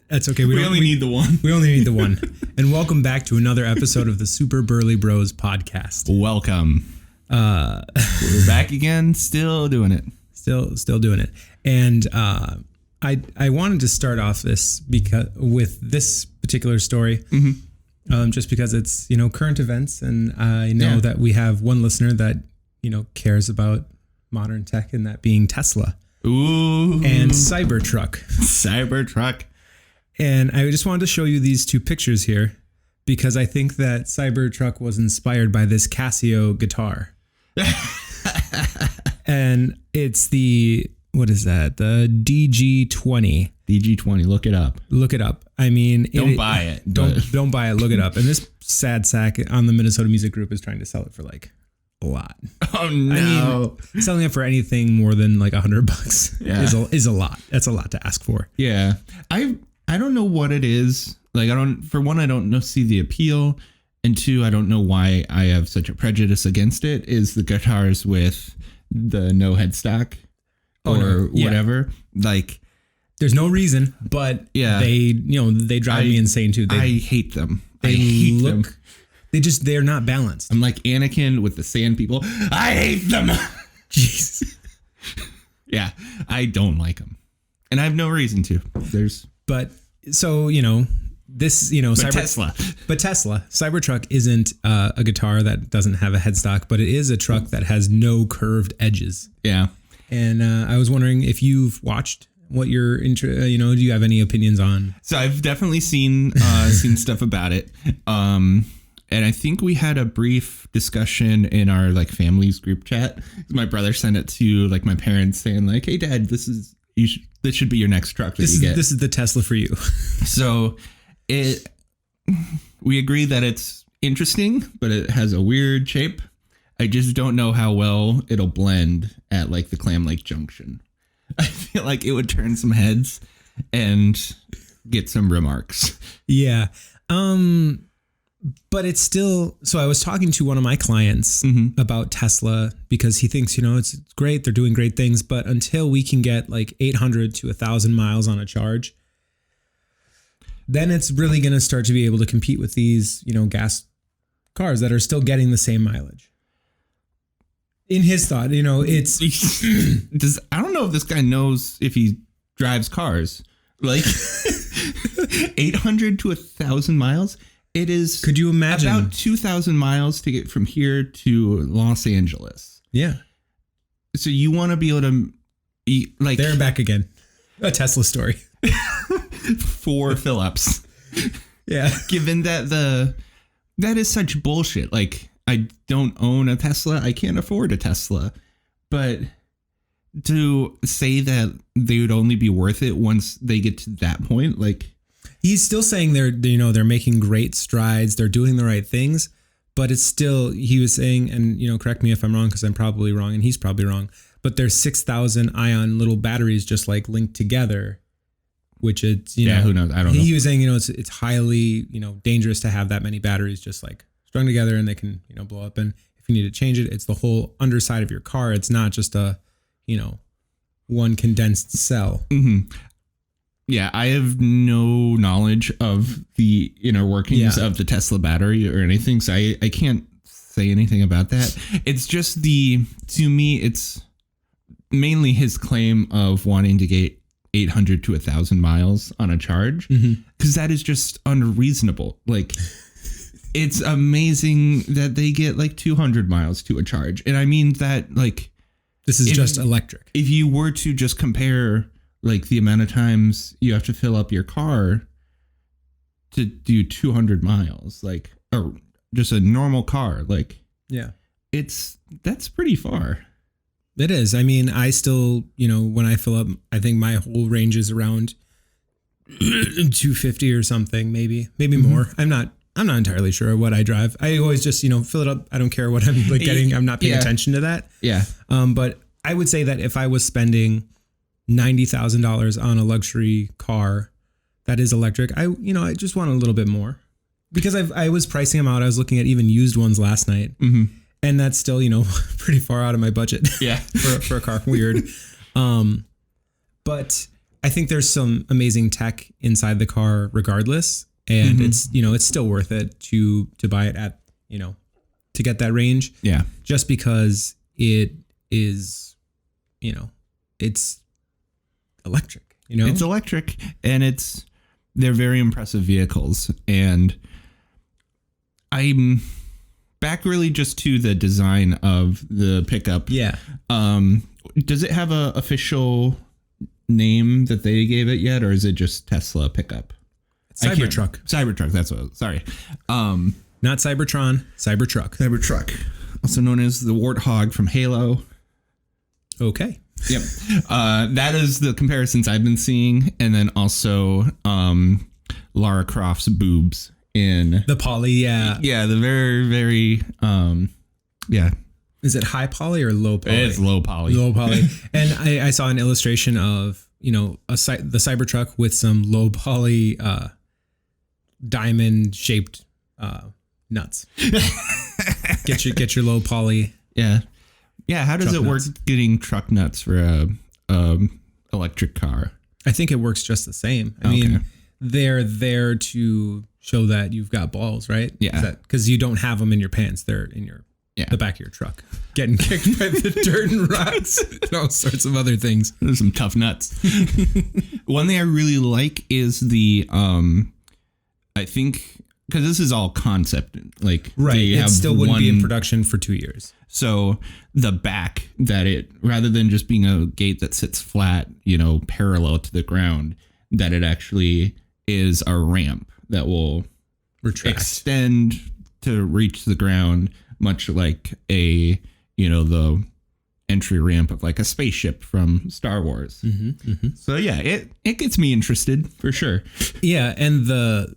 That's okay. We only need the one. We only need the one. And welcome back to another episode of the Super Burly Bros podcast. Welcome. We're back again, still doing it. Still doing it. And I wanted to start off this with this particular story, just because it's current events, and I know that we have one listener that cares about modern tech, and that being Tesla. Ooh. And Cybertruck. And I just wanted to show you these two pictures here because I think that Cybertruck was inspired by this Casio guitar. And it's what is that? The DG20. DG20. Look it up. I mean, don't buy it. Don't buy it. Look it up. And this sad sack on the Minnesota Music Group is trying to sell it for like a lot. Oh no! I mean, selling it for anything more than like $100 is a lot. That's a lot to ask for. Yeah, I don't know what it is. Like, for one, I don't see the appeal, and two, I don't know why I have such a prejudice against it. Is the guitars with the no headstock or whatever? Like, there's no reason, but they drive me insane too. I hate them. I hate them. They're not balanced. I'm like Anakin with the sand people. I hate them. Jesus. Yeah, I don't like them, and I have no reason to. But so Tesla. But Tesla Cybertruck isn't a guitar that doesn't have a headstock, but it is a truck that has no curved edges. Yeah. And I was wondering if you've watched. What you're do you have any opinions on? So I've definitely seen stuff about it. And I think we had a brief discussion in our like family's group chat. My brother sent it to like my parents saying like, "Hey Dad, this should be your next truck that you get. This is the Tesla for you." So we agree that it's interesting, but it has a weird shape. I just don't know how well it'll blend at like the Clam Lake Junction. I feel like it would turn some heads and get some remarks. Yeah. But it's still, so I was talking to one of my clients about Tesla because he thinks, it's great. They're doing great things. But until we can get like 800 to 1,000 miles on a charge, then it's really going to start to be able to compete with these, gas cars that are still getting the same mileage. In his thought, it's I don't know if this guy knows if he drives cars. Like 800 to 1,000 miles. It is. Could you imagine about 2,000 miles to get from here to Los Angeles? Yeah. So you want to be able to eat like there and back again. A Tesla story. 4 fill-ups. Yeah. Given that that is such bullshit. Like, I don't own a Tesla. I can't afford a Tesla. But to say that they would only be worth it once they get to that point, like. He's still saying they're making great strides. They're doing the right things, but it's still, he was saying, and, correct me if I'm wrong, because I'm probably wrong and he's probably wrong, but there's 6,000 ion little batteries just like linked together, which it's, who knows? I don't know. He was saying, it's highly, dangerous to have that many batteries just like strung together and they can, blow up. And if you need to change it, it's the whole underside of your car. It's not just a, one condensed cell. Mm-hmm. Yeah, I have no knowledge of the inner workings of the Tesla battery or anything, so I can't say anything about that. It's just to me, it's mainly his claim of wanting to get 800 to 1,000 miles on a charge, because that is just unreasonable. Like, it's amazing that they get like 200 miles to a charge. And I mean that, like, this is just electric. If you were to just compare like the amount of times you have to fill up your car to do 200 miles, like, or just a normal car, like, that's pretty far. It is. I mean, I still, when I fill up, I think my whole range is around 250 or something, maybe more. I'm not entirely sure what I drive. I always just, fill it up. I don't care what I'm like getting. I'm not paying attention to that. Yeah. But I would say that if I was spending $90,000 on a luxury car that is electric, I just want a little bit more, because I was pricing them out. I was looking at even used ones last night, and that's still, pretty far out of my budget. Yeah. for a car. Weird. But I think there's some amazing tech inside the car regardless. And it's, you know, it's still worth it to buy it at, you know, to get that range. Yeah. Just because it is, you know, it's electric, you know, it's electric, and they're very impressive vehicles. And I'm back really just to the design of the pickup. Yeah. Does it have a official name that they gave it yet, or is it just Tesla pickup? Cybertruck. Cybertruck. That's what. Sorry. Not Cybertron. Cybertruck. Cybertruck, also known as the Warthog from Halo. Okay. Yep. That is the comparisons I've been seeing, and then also Lara Croft's boobs in the poly. Yeah. Yeah. The very, very. Yeah. Is it high poly or low poly? It's low poly. Low poly. And I saw an illustration of, you know, the Cybertruck with some low poly diamond shaped nuts. Get your low poly. Yeah. Yeah. How does it work nuts. getting truck nuts for a electric car? I think it works just the same. I mean, they're there to show that you've got balls, right? Yeah. Because you don't have them in your pants. They're in your the back of your truck, getting kicked by the dirt and rocks and all sorts of other things. There's some tough nuts. One thing I really like is the, I think, because this is all concept, like, right. It still wouldn't be in production for 2 years. So the back, that it, rather than just being a gate that sits flat, you know, parallel to the ground, that it actually is a ramp that will extend to reach the ground, much like a, you know, the entry ramp of like a spaceship from Star Wars. So yeah, it gets me interested for sure. Yeah, and the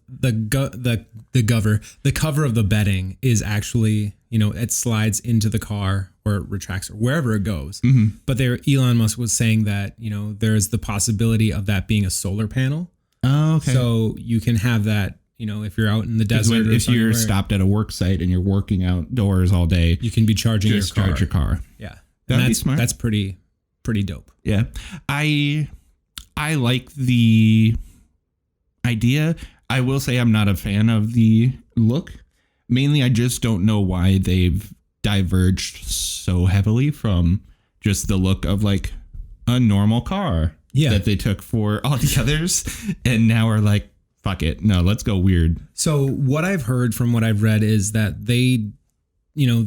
cover of the bedding is actually, you know, it slides into the car or it retracts or wherever it goes. But Elon Musk was saying that, you know, there's the possibility of that being a solar panel. Oh, okay. So you can have that, you know, if you're out in the desert, if you're stopped at a work site and you're working outdoors all day, you can be charging your car. Charge your car. Yeah. That'd be smart. That's pretty dope. Yeah. I like the idea. I will say I'm not a fan of the look. Mainly, I just don't know why they've diverged so heavily from just the look of like a normal car that they took for all the others. And now are like, fuck it. No, let's go weird. So what I've heard from what I've read is that they, you know,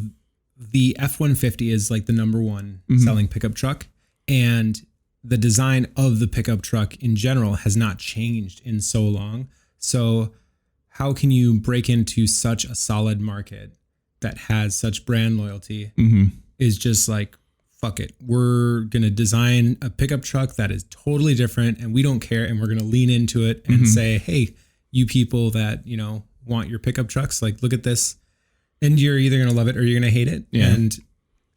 the F-150 is like the number one selling pickup truck, and the design of the pickup truck in general has not changed in so long. So how can you break into such a solid market that has such brand loyalty is just like, fuck it. We're going to design a pickup truck that is totally different and we don't care. And we're going to lean into it and say, hey, you people that, you know, want your pickup trucks, like, look at this. And you're either going to love it or you're going to hate it. Yeah. And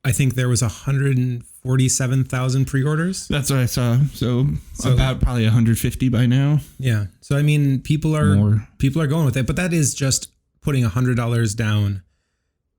I think there was 147,000 pre-orders. That's what I saw. So about probably 150 by now. Yeah. So, I mean, people are going with it, but that is just putting $100 down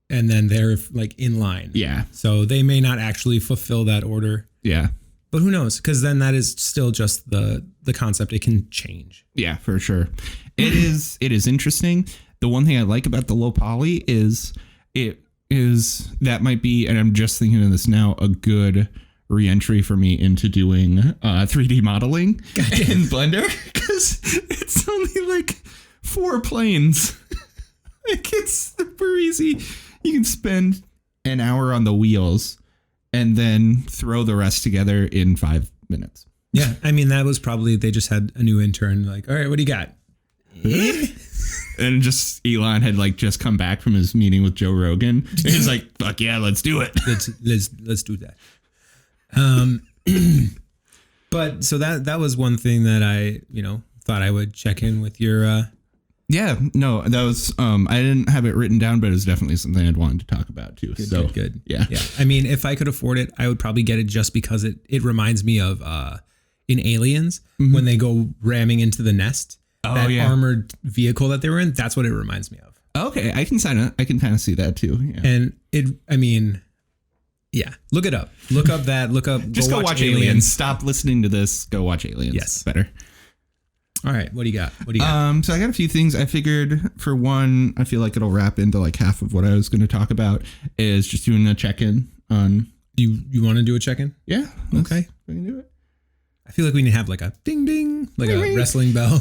and then they're like in line. Yeah. So they may not actually fulfill that order. Yeah. But who knows? Because then that is still just the concept. It can change. Yeah, for sure. It is interesting. The one thing I like about the low poly is that might be, and I'm just thinking of this now, a good re-entry for me into doing 3D modeling in Blender, because it's only like 4 planes. Like, it's super easy. You can spend an hour on the wheels and then throw the rest together in 5 minutes. Yeah. I mean, that was probably, they just had a new intern like, all right, what do you got? And just Elon had like just come back from his meeting with Joe Rogan. And he's like, fuck yeah, let's do it. Let's do that. But so that was one thing that I, you know, thought I would check in with your, yeah, no, that was, I didn't have it written down, but it was definitely something I'd wanted to talk about too. Good. Yeah. I mean, if I could afford it, I would probably get it just because it reminds me of, in Aliens, when they go ramming into the nest, armored vehicle that they were in. That's what it reminds me of. Okay. I can kind of see that too. Yeah. And I mean, Yeah. Look it up. Look up that. Look up. Just go watch Aliens. Stop listening to this. Go watch Aliens. Yes. Better. All right. What do you got? So I got a few things. I figured for one, I feel like it'll wrap into like half of what I was going to talk about is just doing a check-in on. You want to do a check-in? Yeah. Okay. We can do it. I feel like we need to have like a ding ding, like a wrestling bell.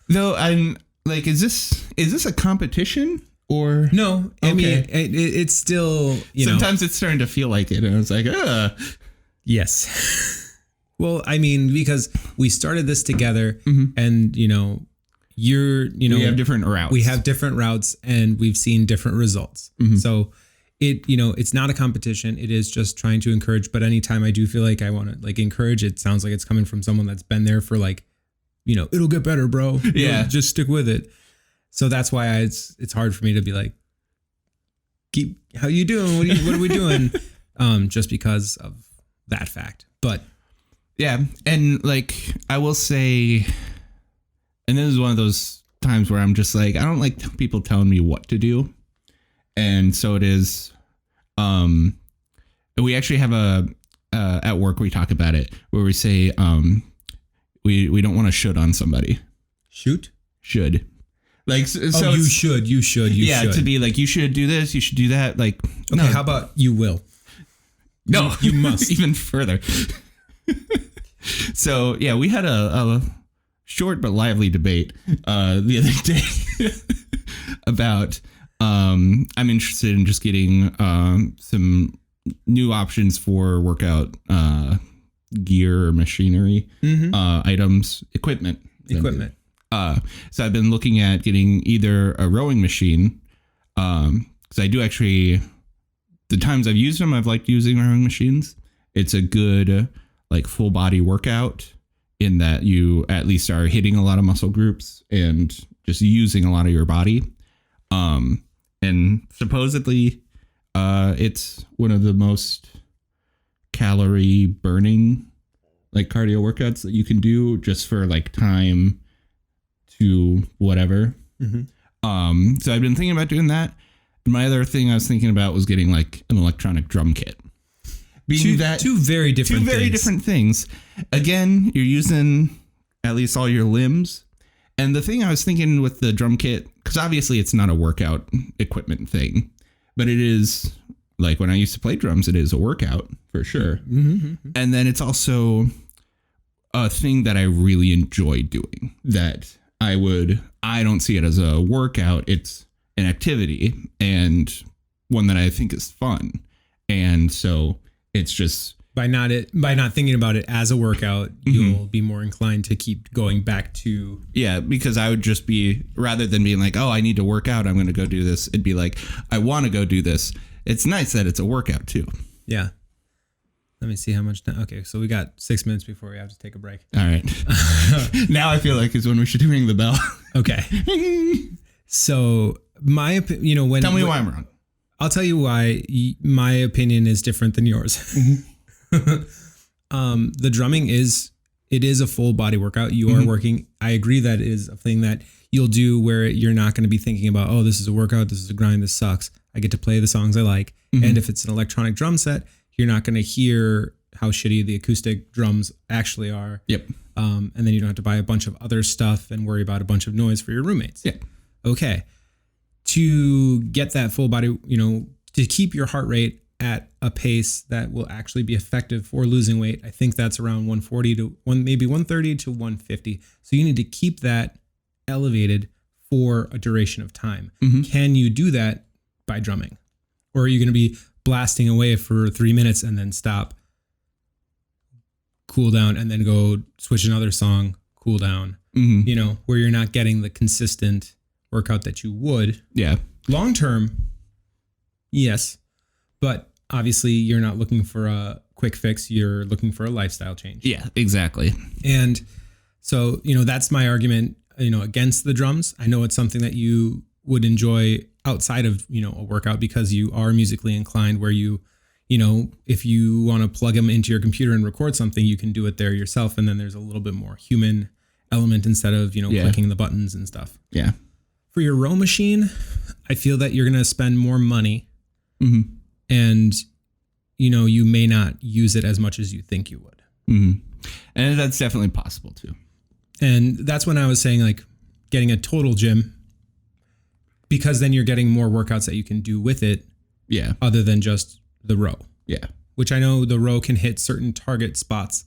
No, I'm like, is this a competition or no? I mean, it's still, sometimes it's starting to feel like it. And I was like, yes. Well, I mean, because we started this together and, we have different routes. We have different routes and we've seen different results. So it's not a competition. It is just trying to encourage. But anytime I do feel like I want to like encourage, it sounds like it's coming from someone that's been there for like, it'll get better, bro. Yeah. Just stick with it. So that's why it's hard for me to be like, how you doing? What are we doing? Just because of that fact. But yeah. And like, I will say, and this is one of those times where I'm just like, I don't like people telling me what to do. And so it is, we actually have at work, we talk about it where we say, we don't want to should on somebody. Should. Like, so you should. Yeah. To be like, you should do this. You should do that. Like, okay, no. How about you will? No, you must. Even further. So yeah, we had a short but lively debate, the other day about, I'm interested in just getting some new options for workout gear or machinery, items, equipment. So I've been looking at getting either a rowing machine, because I do actually, the times I've used them, I've liked using rowing machines. It's a good like full body workout in that you at least are hitting a lot of muscle groups and just using a lot of your body. And supposedly, it's one of the most calorie burning, like cardio workouts that you can do just for like time to whatever. So I've been thinking about doing that. And my other thing I was thinking about was getting like an electronic drum kit. Two very different things. Again, you're using at least all your limbs. And the thing I was thinking with the drum kit, because obviously it's not a workout equipment thing, but it is like when I used to play drums, it is a workout for sure. And then it's also a thing that I really enjoy doing that I don't see it as a workout. It's an activity and one that I think is fun. And so it's just by not thinking about it as a workout, you'll be more inclined to keep going back to. Yeah, because I would just be, rather than being like, oh, I need to work out, I'm going to go do this. It'd be like, I want to go do this. It's nice that it's a workout too. Yeah. Let me see how much time. Okay, so we got 6 minutes before we have to take a break. All right. Now I feel like is when we should ring the bell. Okay. So my opinion, tell me why I'm wrong. I'll tell you why my opinion is different than yours. The drumming is a full body workout. You are working. I agree that is a thing that you'll do where you're not going to be thinking about, oh, this is a workout, this is a grind, this sucks. I get to play the songs I like. And if it's an electronic drum set, you're not going to hear how shitty the acoustic drums actually are. Yep. And then you don't have to buy a bunch of other stuff and worry about a bunch of noise for your roommates. Yeah. Okay. To get that full body, to keep your heart rate at a pace that will actually be effective for losing weight, I think that's around 140 to maybe 130 to 150. So you need to keep that elevated for a duration of time. Can you do that by drumming? Or are you going to be blasting away for 3 minutes and then stop, cool down, and then go switch another song, cool down, where you're not getting the consistent workout that you would. Yeah. Long term, yes. But obviously you're not looking for a quick fix. You're looking for a lifestyle change. Yeah, exactly. And so, that's my argument, against the drums. I know it's something that you would enjoy outside of, a workout because you are musically inclined where you, if you want to plug them into your computer and record something, you can do it there yourself. And then there's a little bit more human element instead of, clicking the buttons and stuff. Yeah. For your row machine, I feel that you're going to spend more money. And, you may not use it as much as you think you would. Mm-hmm. And that's definitely possible too. And that's when I was saying like getting a total gym, because then you're getting more workouts that you can do with it. Yeah. Other than just the row. Yeah. Which I know the row can hit certain target spots.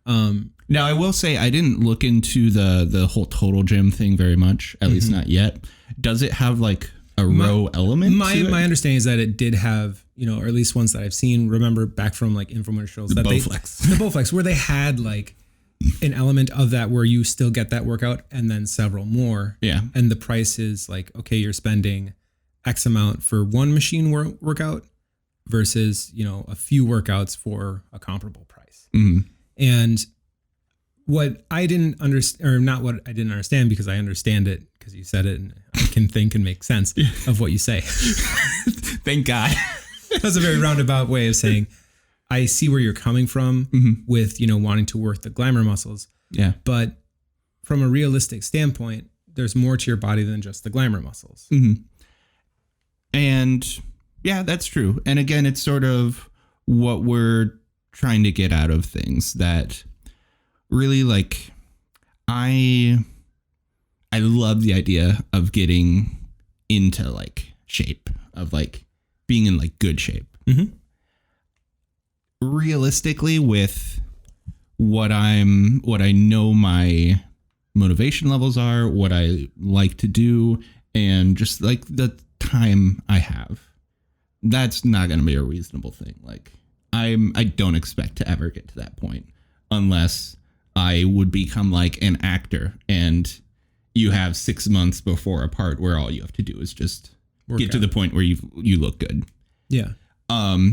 Now I will say I didn't look into the whole total gym thing very much, at least not yet. Does it have like a row element? My understanding is that it did have, or at least ones that I've seen. Remember back from like infomercials, the Bowflex, where they had like an element of that where you still get that workout and then several more. Yeah. And the price is like, okay, you're spending X amount for one machine workout versus, a few workouts for a comparable price. Mm-hmm. And what I didn't understand, or not what I didn't understand, because I understand it because you said it and I can think and make sense of what you say. Thank God. That's a very roundabout way of saying I see where you're coming from with, wanting to work the glamour muscles. Yeah. But from a realistic standpoint, there's more to your body than just the glamour muscles. Mm-hmm. And yeah, that's true. And again, it's sort of what we're trying to get out of things, that really like I love the idea of getting into like shape, of like being in like good shape. Mm-hmm. Realistically, with what I know my motivation levels are, what I like to do, and just like the time I have, that's not going to be a reasonable thing. Like I don't expect to ever get to that point unless I would become like an actor and you have 6 months before a part where all you have to do is just get to the point where you look good. Yeah.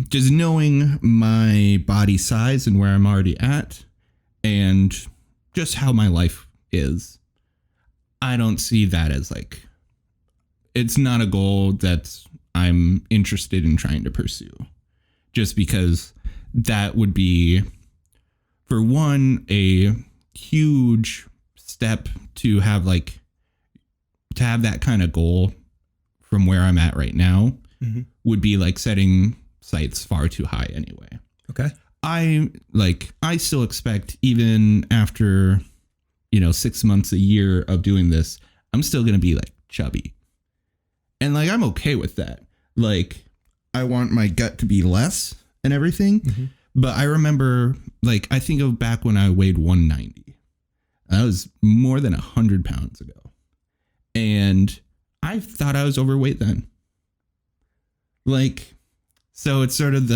Just knowing my body size and where I'm already at and just how my life is, I don't see that as like, it's not a goal that I'm interested in trying to pursue, just because that would be, for one, a huge step to have that kind of goal from where I'm at right now would be like setting sights far too high anyway. Okay. I still expect, even after, 6 months, a year of doing this, I'm still going to be like chubby. And like, I'm okay with that. Like, I want my gut to be less and everything. Mm-hmm. But I remember, like, I think of back when I weighed 190. That was more than 100 pounds ago. And I thought I was overweight then. Like, so it's sort of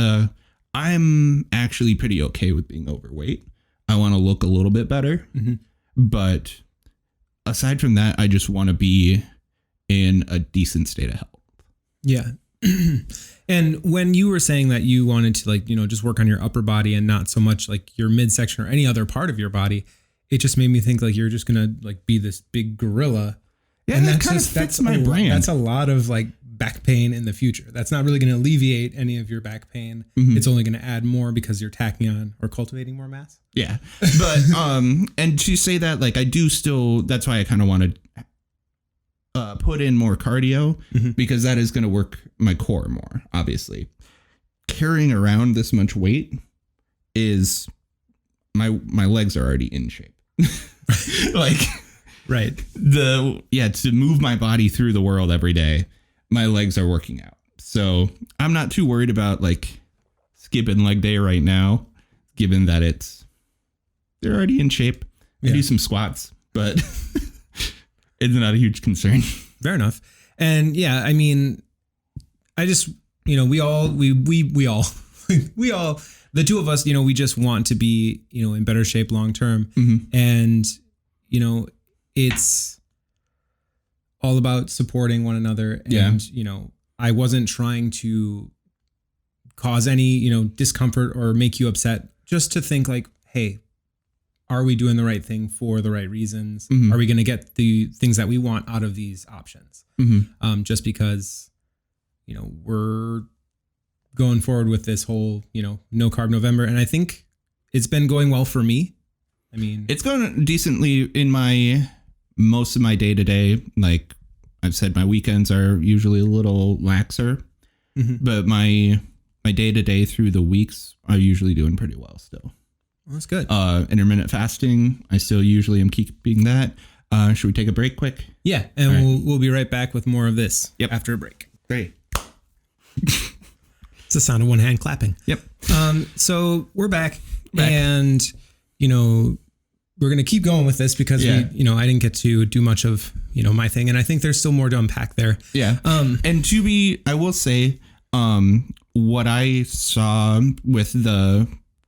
I'm actually pretty okay with being overweight. I want to look a little bit better. Mm-hmm. But aside from that, I just want to be in a decent state of health. Yeah. And when you were saying that you wanted to just work on your upper body and not so much like your midsection or any other part of your body, it just made me think like you're just going to like be this big gorilla. Yeah, and that kind of fits my brand. That's a lot of like back pain in the future. That's not really going to alleviate any of your back pain. Mm-hmm. It's only going to add more because you're tacking on or cultivating more mass. Yeah. But, and to say that, like, I do still, that's why I kind of want to put in more cardio, because that is going to work my core more, obviously. Carrying around this much weight is, my legs are already in shape. Like, right. To move my body through the world every day, my legs are working out. So I'm not too worried about like skipping leg day right now, given that they're already in shape. I do some squats, but it's not a huge concern. Fair enough. And yeah, I mean, I just, we all, the two of us, we just want to be, in better shape long term. Mm-hmm. And, it's all about supporting one another. And, I wasn't trying to cause any, discomfort or make you upset, just to think like, hey, are we doing the right thing for the right reasons? Mm-hmm. Are we going to get the things that we want out of these options? Mm-hmm. Just because, we're going forward with this whole, no carb November. And I think it's been going well for me. I mean, it's going decently in most of my day to day. Like I've said, my weekends are usually a little laxer, but my my day to day through the weeks are usually doing pretty well still. Well, that's good. Intermittent fasting, I still usually am keeping that. Should we take a break quick? Yeah, and we'll be right back with more of this after a break. Great. It's the sound of one hand clapping. Yep. So we're back. And, we're going to keep going with this because I didn't get to do much of, my thing. And I think there's still more to unpack there. Yeah. And I will say, what I saw with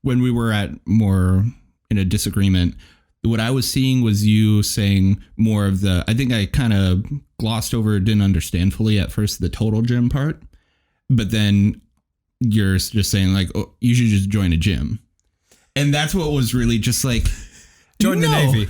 when we were at more in a disagreement, what I was seeing was you saying more of I think I kind of glossed over, didn't understand fully at first the total gym part, but then you're just saying like, oh, you should just join a gym. And that's what was really just like, join the Navy.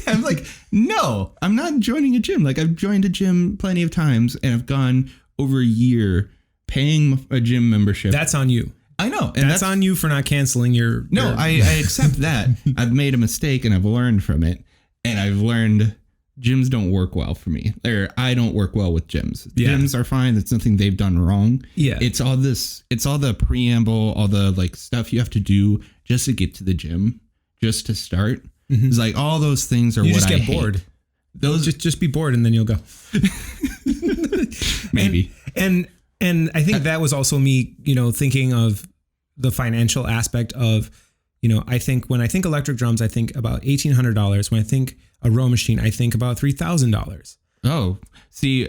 I'm like, no, I'm not joining a gym. Like I've joined a gym plenty of times and I've gone over a year paying a gym membership. That's on you. I know. And that's on you for not canceling your. No, I accept that. I've made a mistake and I've learned from it. And I've learned gyms don't work well for me. I don't work well with gyms. Yeah. Gyms are fine. It's nothing they've done wrong. Yeah. It's all the preamble, all the like stuff you have to do just to get to the gym, just to start. Mm-hmm. It's like all those things are what I hate. You just get bored. Those just be bored and then you'll go. Maybe. And I think that was also me, thinking of the financial aspect of, I think when I think electric drums, I think about $1,800. When I think a row machine, I think about $3,000. Oh, see,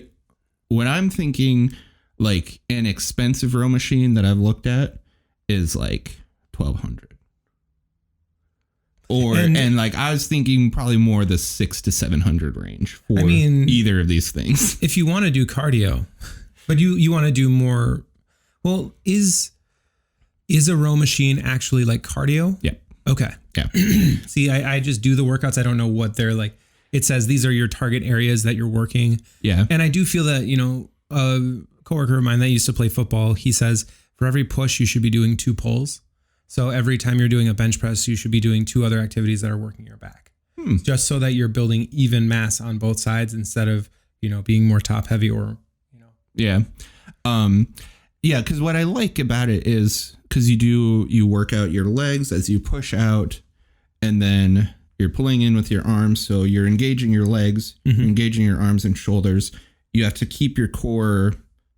when I'm thinking like an expensive row machine that I've looked at is like $1,200. And like I was thinking probably more the $600 to $700 range for either of these things. If you want to do cardio. But you want to do more. Well, is a row machine actually like cardio? Yeah. Okay. Yeah. See, I just do the workouts. I don't know what they're like. It says these are your target areas that you're working. Yeah. And I do feel that, a coworker of mine that used to play football, he says for every push, you should be doing 2 pulls. So every time you're doing a bench press, you should be doing 2 other activities that are working your back. Just so that you're building even mass on both sides instead of, being more top heavy or. Yeah. Because what I like about it is because you work out your legs as you push out and then you're pulling in with your arms. So you're engaging your legs, you're engaging your arms and shoulders. You have to keep your core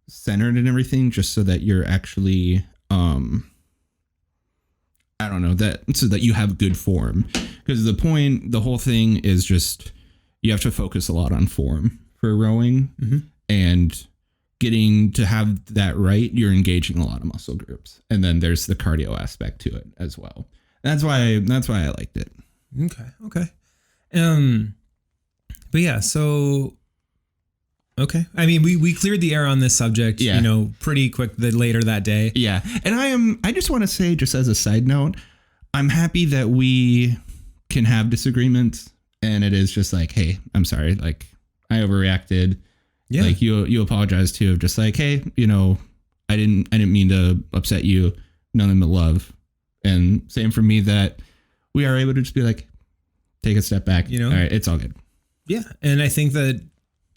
centered and everything just so that you're actually, so that you have good form. Because the whole thing is just you have to focus a lot on form for rowing and getting to have that right, you're engaging a lot of muscle groups. And then there's the cardio aspect to it as well. That's why I liked it. Okay. But yeah, so okay. I mean, we cleared the air on this subject, pretty quick later that day. Yeah. And I just want to say, just as a side note, I'm happy that we can have disagreements and it is just like, hey, I'm sorry, like I overreacted. Yeah. Like you apologize too, of just like, hey, I didn't mean to upset you. None but love. And same for me that we are able to just be like, take a step back. All right, it's all good. Yeah. And I think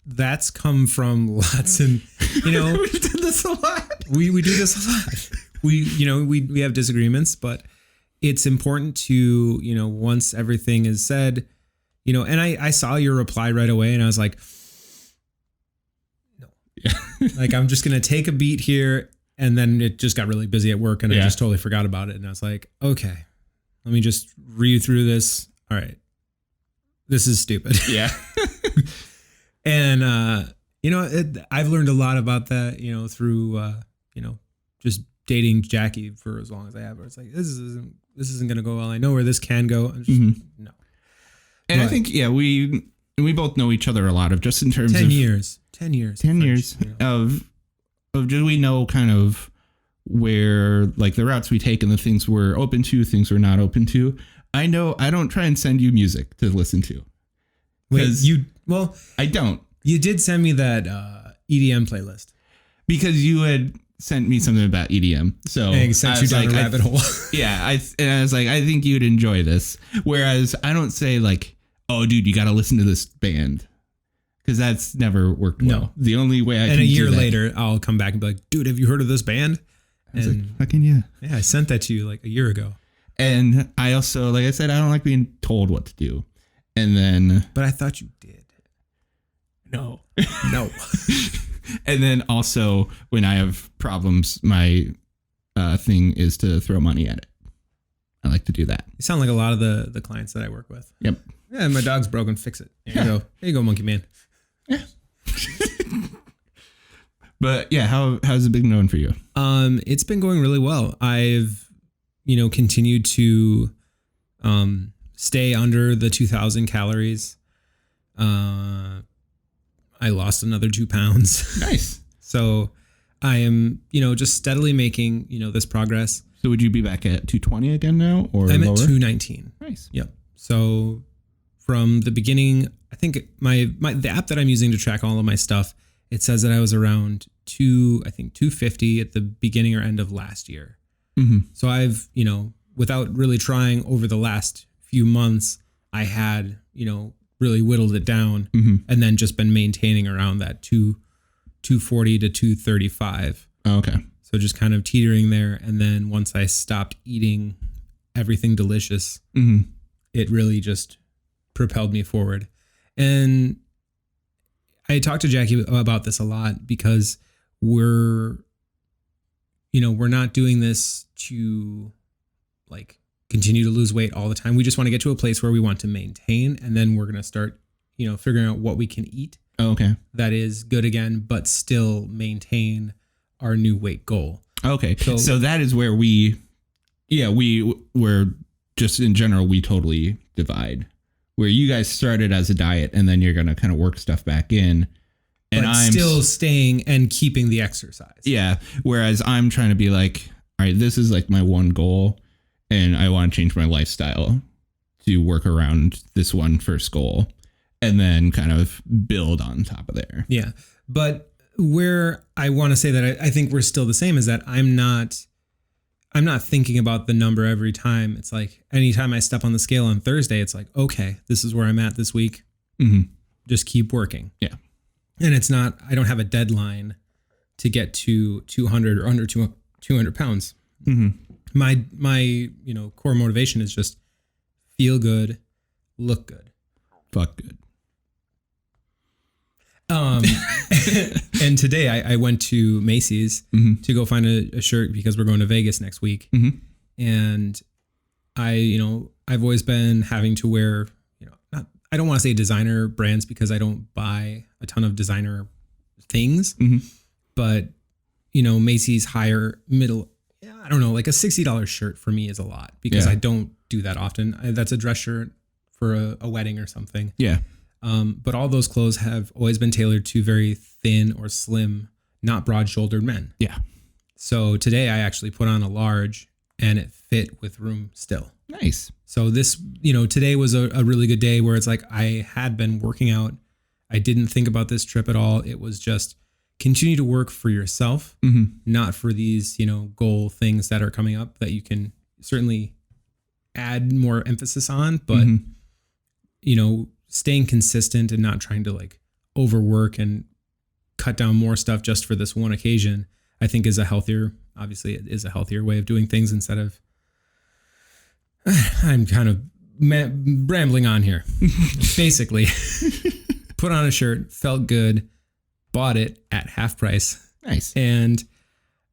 that's come from lots and, we've done this a lot. We do this a lot. We have disagreements, but it's important to, once everything is said, and I saw your reply right away and I was like, like, I'm just going to take a beat here. And then it just got really busy at work and I just totally forgot about it. And I was like, okay, let me just read through this. All right. This is stupid. Yeah. And, I've learned a lot about that, through, just dating Jackie for as long as I have. It's like, this isn't going to go well. I know where this can go. I'm just, no. And I think, we both know each other a lot of just in terms 10 of years. 10 years of do we know kind of where like the routes we take and the things we're open to, things we're not open to. I know I don't try and send you music to listen to. I don't. You did send me that EDM playlist because you had sent me something about EDM. So I sent you down a rabbit hole. Yeah. I was like, I think you'd enjoy this. Whereas I don't say like, oh dude, you got to listen to this band. Because that's never worked well. No. The only way I can And a year later, I'll come back and be like, dude, have you heard of this band? I was like, fucking yeah. Yeah, I sent that to you like a year ago. And I also, like I said, I don't like being told what to do. And then... But I thought you did. No. No. And then also, when I have problems, my thing is to throw money at it. I like to do that. You sound like a lot of the clients that I work with. Yep. Yeah, my dog's broken. Fix it. Here you go. Here you go, monkey man. Yeah. But yeah, how's it been going for you? It's been going really well. I've, continued to stay under the 2,000 calories. I lost another 2 pounds. Nice. So I am, just steadily making, this progress. So would you be back at 220 again now, or I'm lower? at 219. Nice. Yep. So from the beginning, I think the app that I'm using to track all of my stuff, it says that I was around 250 at the beginning or end of last year. Mm-hmm. So I've, without really trying over the last few months, I had, really whittled it down and then just been maintaining around that 240 to 235. Oh, okay. So just kind of teetering there. And then once I stopped eating everything delicious, it really just propelled me forward. And I talked to Jackie about this a lot because we're not doing this to like continue to lose weight all the time. We just want to get to a place where we want to maintain, and then we're going to start, figuring out what we can eat. Oh, okay. That is good again, but still maintain our new weight goal. Okay. So that is where we're just in general, we totally divide. Where you guys started as a diet and then you're going to kind of work stuff back in. And I'm still staying and keeping the exercise. Yeah. Whereas I'm trying to be like, all right, this is like my one goal and I want to change my lifestyle to work around this one first goal and then kind of build on top of there. Yeah. But where I want to say that I think we're still the same is that I'm not thinking about the number every time. It's like anytime I step on the scale on Thursday, it's like, okay, this is where I'm at this week. Just keep working. Yeah. And it's not, I don't have a deadline to get to 200 or under 200 pounds. My core motivation is just feel good, look good. Fuck good. And today I went to Macy's to go find a shirt because we're going to Vegas next week. And I've always been having to wear, I don't want to say designer brands because I don't buy a ton of designer things, but Macy's higher middle, I don't know, like a $60 shirt for me is a lot because I don't do that often. That's a dress shirt for a wedding or something. Yeah. But all those clothes have always been tailored to very thin or slim, not broad-shouldered men. Yeah. So today I actually put on a large and it fit with room still. Nice. So this, today was a really good day where it's like I had been working out. I didn't think about this trip at all. It was just continue to work for yourself, not for these, goal things that are coming up that you can certainly add more emphasis on, but, staying consistent and not trying to like overwork and cut down more stuff just for this one occasion, I think is obviously it is a healthier way of doing things instead of, I'm kind of rambling on here. Basically, put on a shirt, felt good, bought it at half price. Nice. And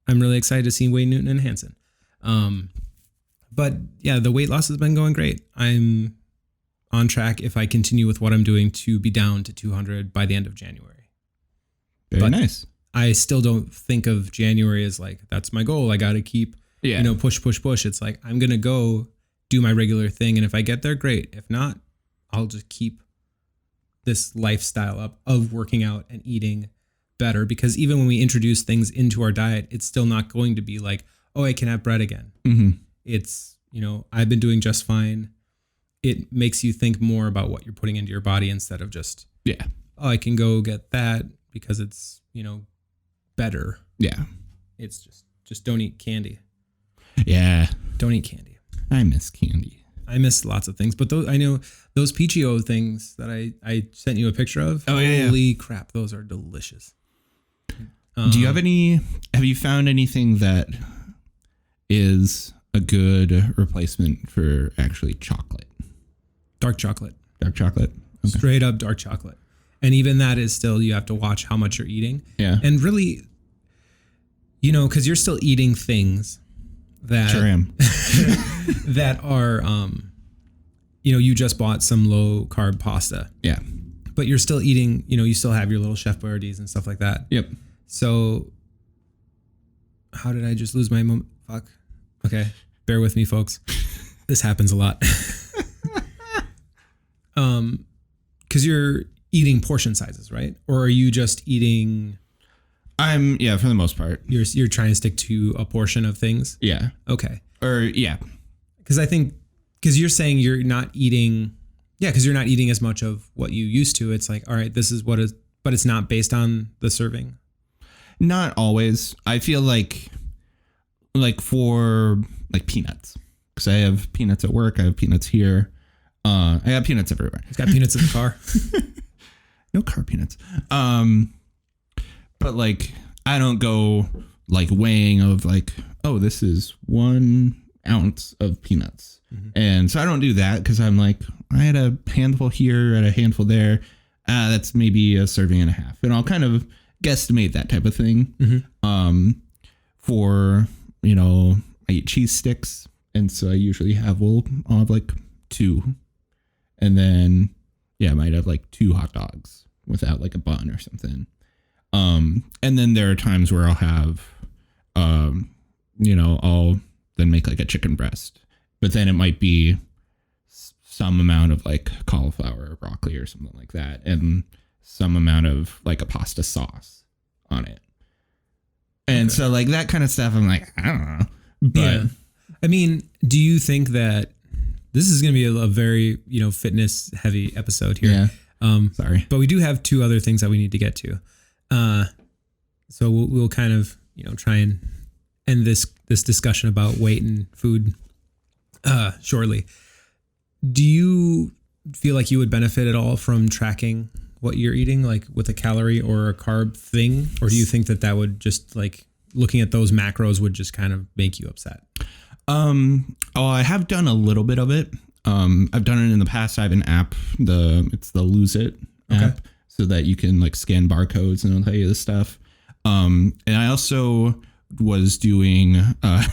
I'm really excited to see Wayne Newton and Hanson. But yeah, the weight loss has been going great. I'm on track if I continue with what I'm doing to be down to 200 by the end of January. Very nice. I still don't think of January as like, that's my goal. I got to keep, push. It's like, I'm going to go do my regular thing. And if I get there, great. If not, I'll just keep this lifestyle up of working out and eating better. Because even when we introduce things into our diet, it's still not going to be like, oh, I can have bread again. It's, I've been doing just fine. It makes you think more about what you're putting into your body instead of just, oh, I can go get that because it's, better. Yeah. It's just don't eat candy. Yeah. Don't eat candy. I miss candy. I miss lots of things, but I know those PGO things that I sent you a picture of. Oh, yeah. Holy crap. Those are delicious. Have you found anything that is a good replacement for actually chocolate. Dark chocolate. Dark chocolate. Okay. Straight up dark chocolate. And even that is still, you have to watch how much you're eating. Yeah. And really, you know, because you're still eating things that Sure am. that are, you know, you just bought some low carb pasta. Yeah. But you're still eating, you know, you still have your little Chef Boyardees and stuff like that. Yep. So how did I just lose my moment? Fuck. Okay. Bear with me, folks. This happens a lot. Because you're eating portion sizes, right? Or are you just eating? Yeah, for the most part. You're trying to stick to a portion of things? Yeah. Okay. Or yeah. Because you're saying you're not eating, because you're not eating as much of what you used to. It's like, all right, this is what is, but it's not based on the serving. Not always. I feel like for like peanuts, because I have peanuts at work. I have peanuts here. I have peanuts everywhere. He's got peanuts in the car. No car peanuts. But like, I don't go like weighing of like, oh, this is 1 ounce of peanuts. Mm-hmm. And so I don't do that because I'm like, I had a handful here and a handful there. That's maybe a serving and a half. And I'll kind of guesstimate that type of thing. Mm-hmm. For, you know, I eat cheese sticks. And so I usually I'll have like 2. And then, I might have like 2 hot dogs without like a bun or something. And then there are times where I'll have, I'll then make like a chicken breast, but then it might be some amount of like cauliflower or broccoli or something like that. And some amount of like a pasta sauce on it. And so like that kind of stuff, I'm like, I don't know. But I mean, do you think that this is going to be a very, fitness heavy episode here? Yeah. Sorry. But we do have 2 other things that we need to get to. So we'll kind of, try and end this discussion about weight and food shortly. Do you feel like you would benefit at all from tracking what you're eating, like with a calorie or a carb thing? Or do you think that would just like looking at those macros would just kind of make you upset? I have done a little bit of it. I've done it in the past. I have an app, it's the Lose It app, so that you can like scan barcodes and it'll tell you this stuff. And I also was doing, I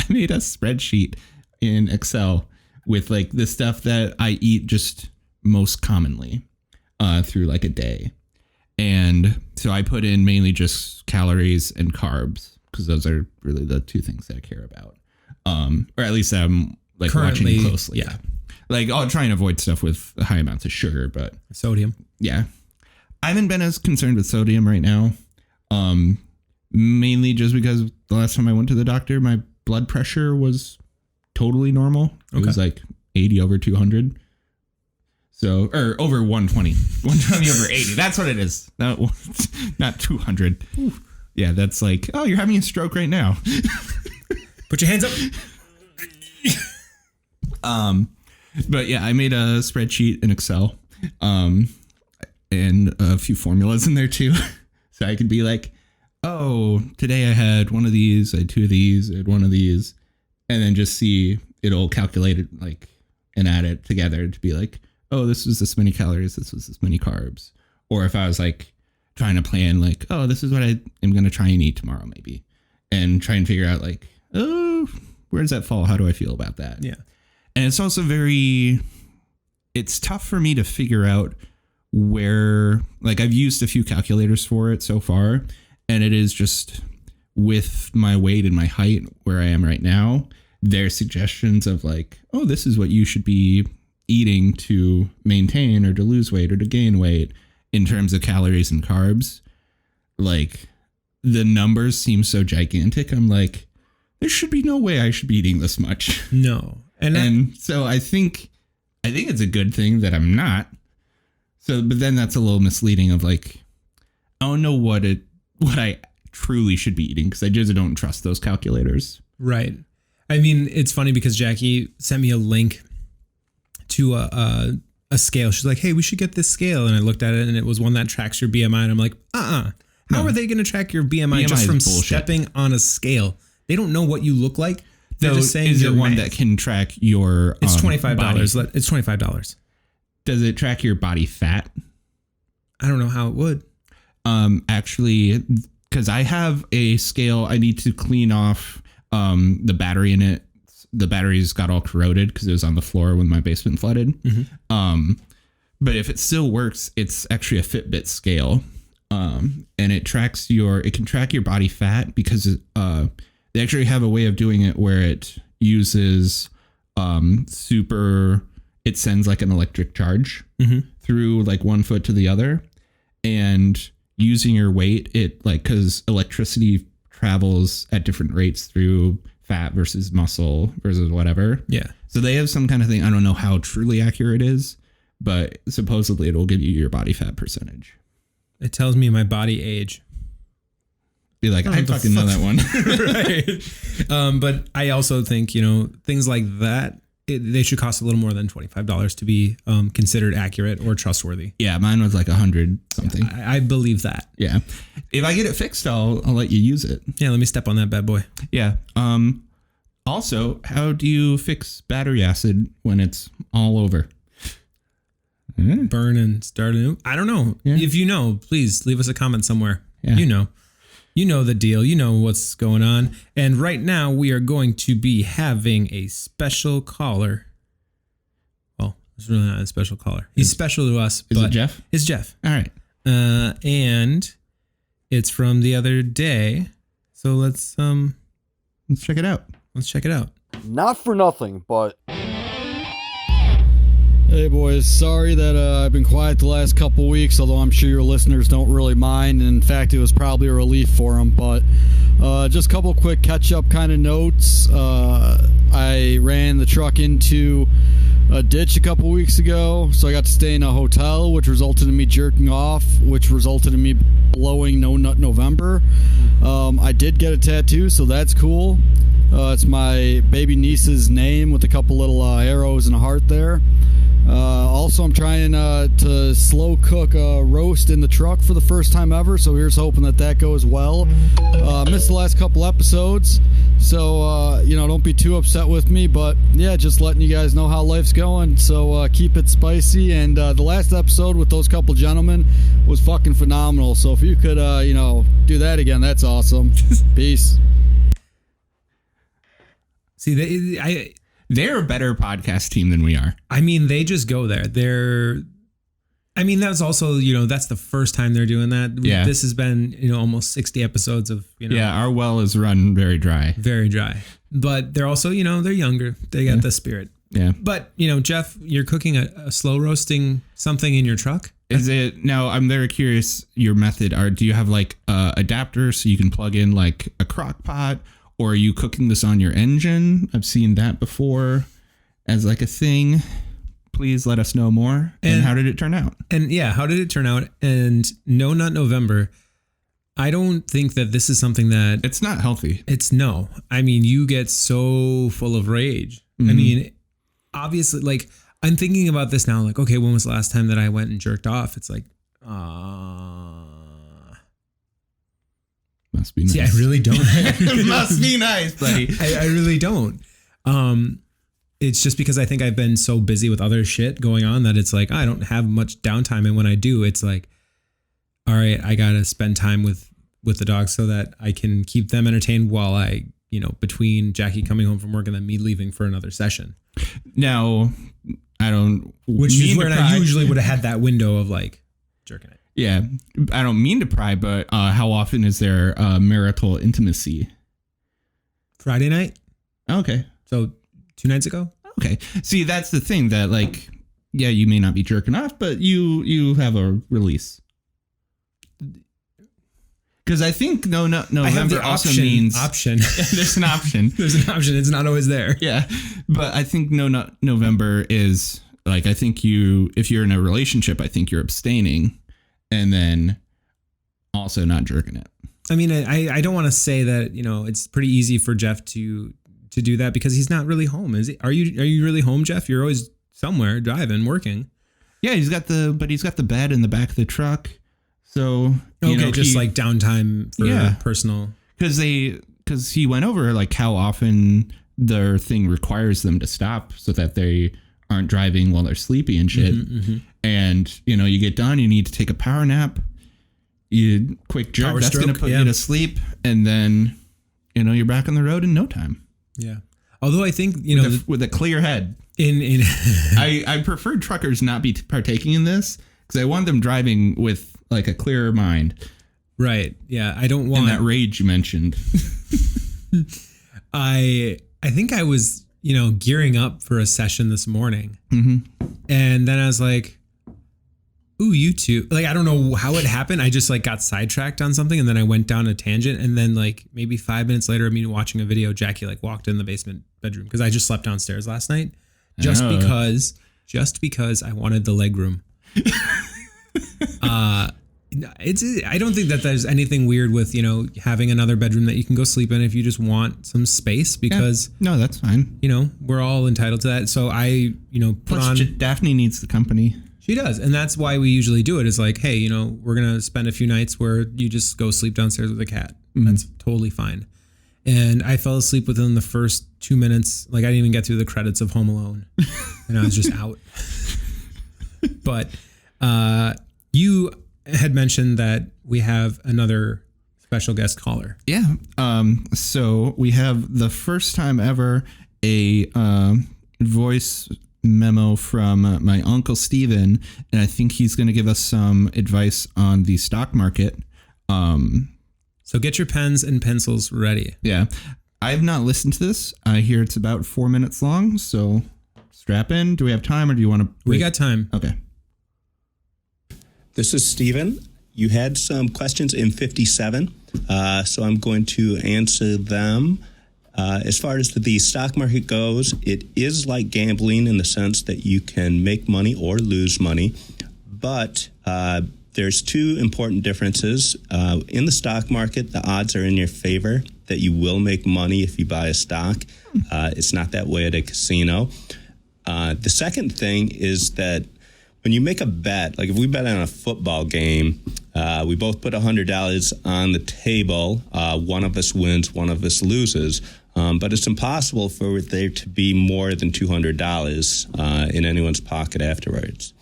made a spreadsheet in Excel with like the stuff that I eat just most commonly, through like a day. And so I put in mainly just calories and carbs because those are really the 2 things that I care about. Or at least I'm like currently watching closely. Yeah. Like I'll try and avoid stuff with high amounts of sugar, but sodium. Yeah. I haven't been as concerned with sodium right now. Mainly just because the last time I went to the doctor, my blood pressure was totally normal. It was like 80 over 200. So, or over 120, 120 over 80. That's what it is. Not 200. Ooh. Yeah. That's like, oh, you're having a stroke right now. Put your hands up. But yeah, I made a spreadsheet in Excel, and a few formulas in there too. So I could be like, oh, today I had one of these, I had 2 of these, I had 1 of these, and then just see it'll calculate it like and add it together to be like, oh, this was this many calories, this was this many carbs. Or if I was like trying to plan like, oh, this is what I am going to try and eat tomorrow maybe, and try and figure out like, oh, where does that fall? How do I feel about that? Yeah. And it's also it's tough for me to figure out where, like I've used a few calculators for it so far, and it is just with my weight and my height where I am right now, their suggestions of like, oh, this is what you should be eating to maintain or to lose weight or to gain weight in terms of calories and carbs. Like the numbers seem so gigantic. I'm like, there should be no way I should be eating this much. No. And so I think it's a good thing that I'm not. So, but then that's a little misleading of like, I don't know what I truly should be eating because I just don't trust those calculators. Right. I mean, it's funny because Jackie sent me a link to a scale. She's like, hey, we should get this scale. And I looked at it and it was one that tracks your BMI. And I'm like, How are they going to track your BMI just from stepping on a scale? They don't know what you look like. They're just saying is there your one mass. that can track your It's $25. body? It's $25. Does it track your body fat? I don't know how it would. Actually, because I have a scale, I need to clean off the battery in it. The batteries got all corroded because it was on the floor when my basement flooded. But if it still works, it's actually a Fitbit scale. And it can track your body fat because they actually have a way of doing it where it uses it sends like an electric charge through like one foot to the other, and using your weight, because electricity travels at different rates through fat versus muscle versus whatever. Yeah. So they have some kind of thing. I don't know how truly accurate it is, but supposedly it will give you your body fat percentage. It tells me my body age. Be like, I fucking know that one. Right. But I also think, things like that, they should cost a little more than $25 to be considered accurate or trustworthy. Yeah, mine was like 100 something. I believe that. Yeah. If I get it fixed, I'll let you use it. Yeah, let me step on that bad boy. Yeah. Also, how do you fix battery acid when it's all over? Burn and start anew. I don't know. Yeah. If you know, please leave us a comment somewhere. Yeah. You know the deal. You know what's going on. And right now we are going to be having a special caller. Well, it's really not a special caller. He's special to us. Is it Jeff? It's Jeff. All right. And it's from the other day. So let's check it out. Let's check it out. Not for nothing, but... Hey boys, sorry that I've been quiet the last couple weeks, although I'm sure your listeners don't really mind. And in fact, it was probably a relief for them. But just a couple quick catch-up kind of notes. I ran the truck into a ditch a couple weeks ago, so I got to stay in a hotel, which resulted in me jerking off, which resulted in me blowing No Nut November. I did get a tattoo, so that's cool. It's my baby niece's name with a couple little arrows and a heart there. Also, I'm trying to slow cook a roast in the truck for the first time ever, so here's hoping that goes well. Missed the last couple episodes, so don't be too upset with me, but yeah, just letting you guys know how life's going, so keep it spicy. And the last episode with those couple gentlemen was fucking phenomenal, so if you could do that again, that's awesome. Peace. See, they're a better podcast team than we are. I mean, they just go there. That's also, that's the first time they're doing that. Yeah. This has been, almost 60 episodes of, Yeah, our well is run very dry. Very dry. But they're also, they're younger. They got the spirit. Yeah. But, Jeff, you're cooking a slow roasting something in your truck? Is it? Now, I'm very curious, your method. Do you have like adapters so you can plug in like a crock pot? Or are you cooking this on your engine? I've seen that before as like a thing. Please let us know more. And how did it turn out? And yeah, how did it turn out? And No Nut November, I don't think that this is something that... It's not healthy. No. I mean, you get so full of rage. Mm-hmm. I mean, obviously, like, I'm thinking about this now. Like, okay, when was the last time that I went and jerked off? It's like, must be nice. See, I really don't. It must be nice, buddy. I really don't. It's just because I think I've been so busy with other shit going on that it's like, I don't have much downtime. And when I do, it's like, all right, I got to spend time with the dogs so that I can keep them entertained while I, between Jackie coming home from work and then me leaving for another session. Now, I don't... Which is where I usually would have had that window of like jerking it. Yeah, I don't mean to pry, but how often is there marital intimacy? Friday night. Okay. So 2 nights ago. Okay. See, that's the thing that like, yeah, you may not be jerking off, but you have a release. Because I think November also means option. There's an option. There's an option. It's not always there. Yeah, but I think November is like, I think if you're in a relationship, I think you're abstaining. And then also not jerking it. I mean, I don't want to say that, it's pretty easy for Jeff to do that because he's not really home, is he? Are you really home, Jeff? You're always somewhere driving, working. Yeah, he's got the bed in the back of the truck. So, just like downtime for personal. Because he went over like how often their thing requires them to stop so that they aren't driving while they're sleepy and shit. And, you know, you get done, you need to take a power nap, you quick jerk, Power that's stroke, going to put you to sleep. And then, you know, you're back on the road in no time. Yeah. Although I think, you know, with a clear head. in I prefer truckers not be partaking in this because I want them driving with like a clearer mind. Right. Yeah. I don't want that rage you mentioned. I think I was, you know, gearing up for a session this morning. And then I was like, ooh, YouTube. Like, I don't know how it happened. I just like got sidetracked on something and then I went down a tangent. And then like maybe 5 minutes later, me watching a video, Jackie like walked in the basement bedroom because I just slept downstairs last night just because I wanted the leg room. I don't think that there's anything weird with, you know, having another bedroom that you can go sleep in if you just want some space because no, that's fine. You know, we're all entitled to that. So I, you know, put on Daphne needs the company. She does. And that's why we usually do it is like, hey, you know, we're going to spend a few nights where you just go sleep downstairs with a cat. That's totally fine. And I fell asleep within the first 2 minutes. Like I didn't even get through the credits of Home Alone and I was just out. But you had mentioned that we have another special guest caller. Yeah. So we have the first time ever a voice memo from my uncle Steven, and I think he's going to give us some advice on the stock market. So get your pens and pencils ready. Yeah. I have not listened to this. I hear it's about 4 minutes long, so strap in. Do we have time or do you want to wait? We got time. Okay. This is Steven. You had some questions in 57, so I'm going to answer them. As far as the stock market goes, it is like gambling in the sense that you can make money or lose money, but there's two important differences. In the stock market, the odds are in your favor that you will make money if you buy a stock. It's not that way at a casino. The second thing is that when you make a bet, like if we bet on a football game, we both put $100 on the table. One of us wins, one of us loses. But it's impossible for there to be more than $200 in anyone's pocket afterwards.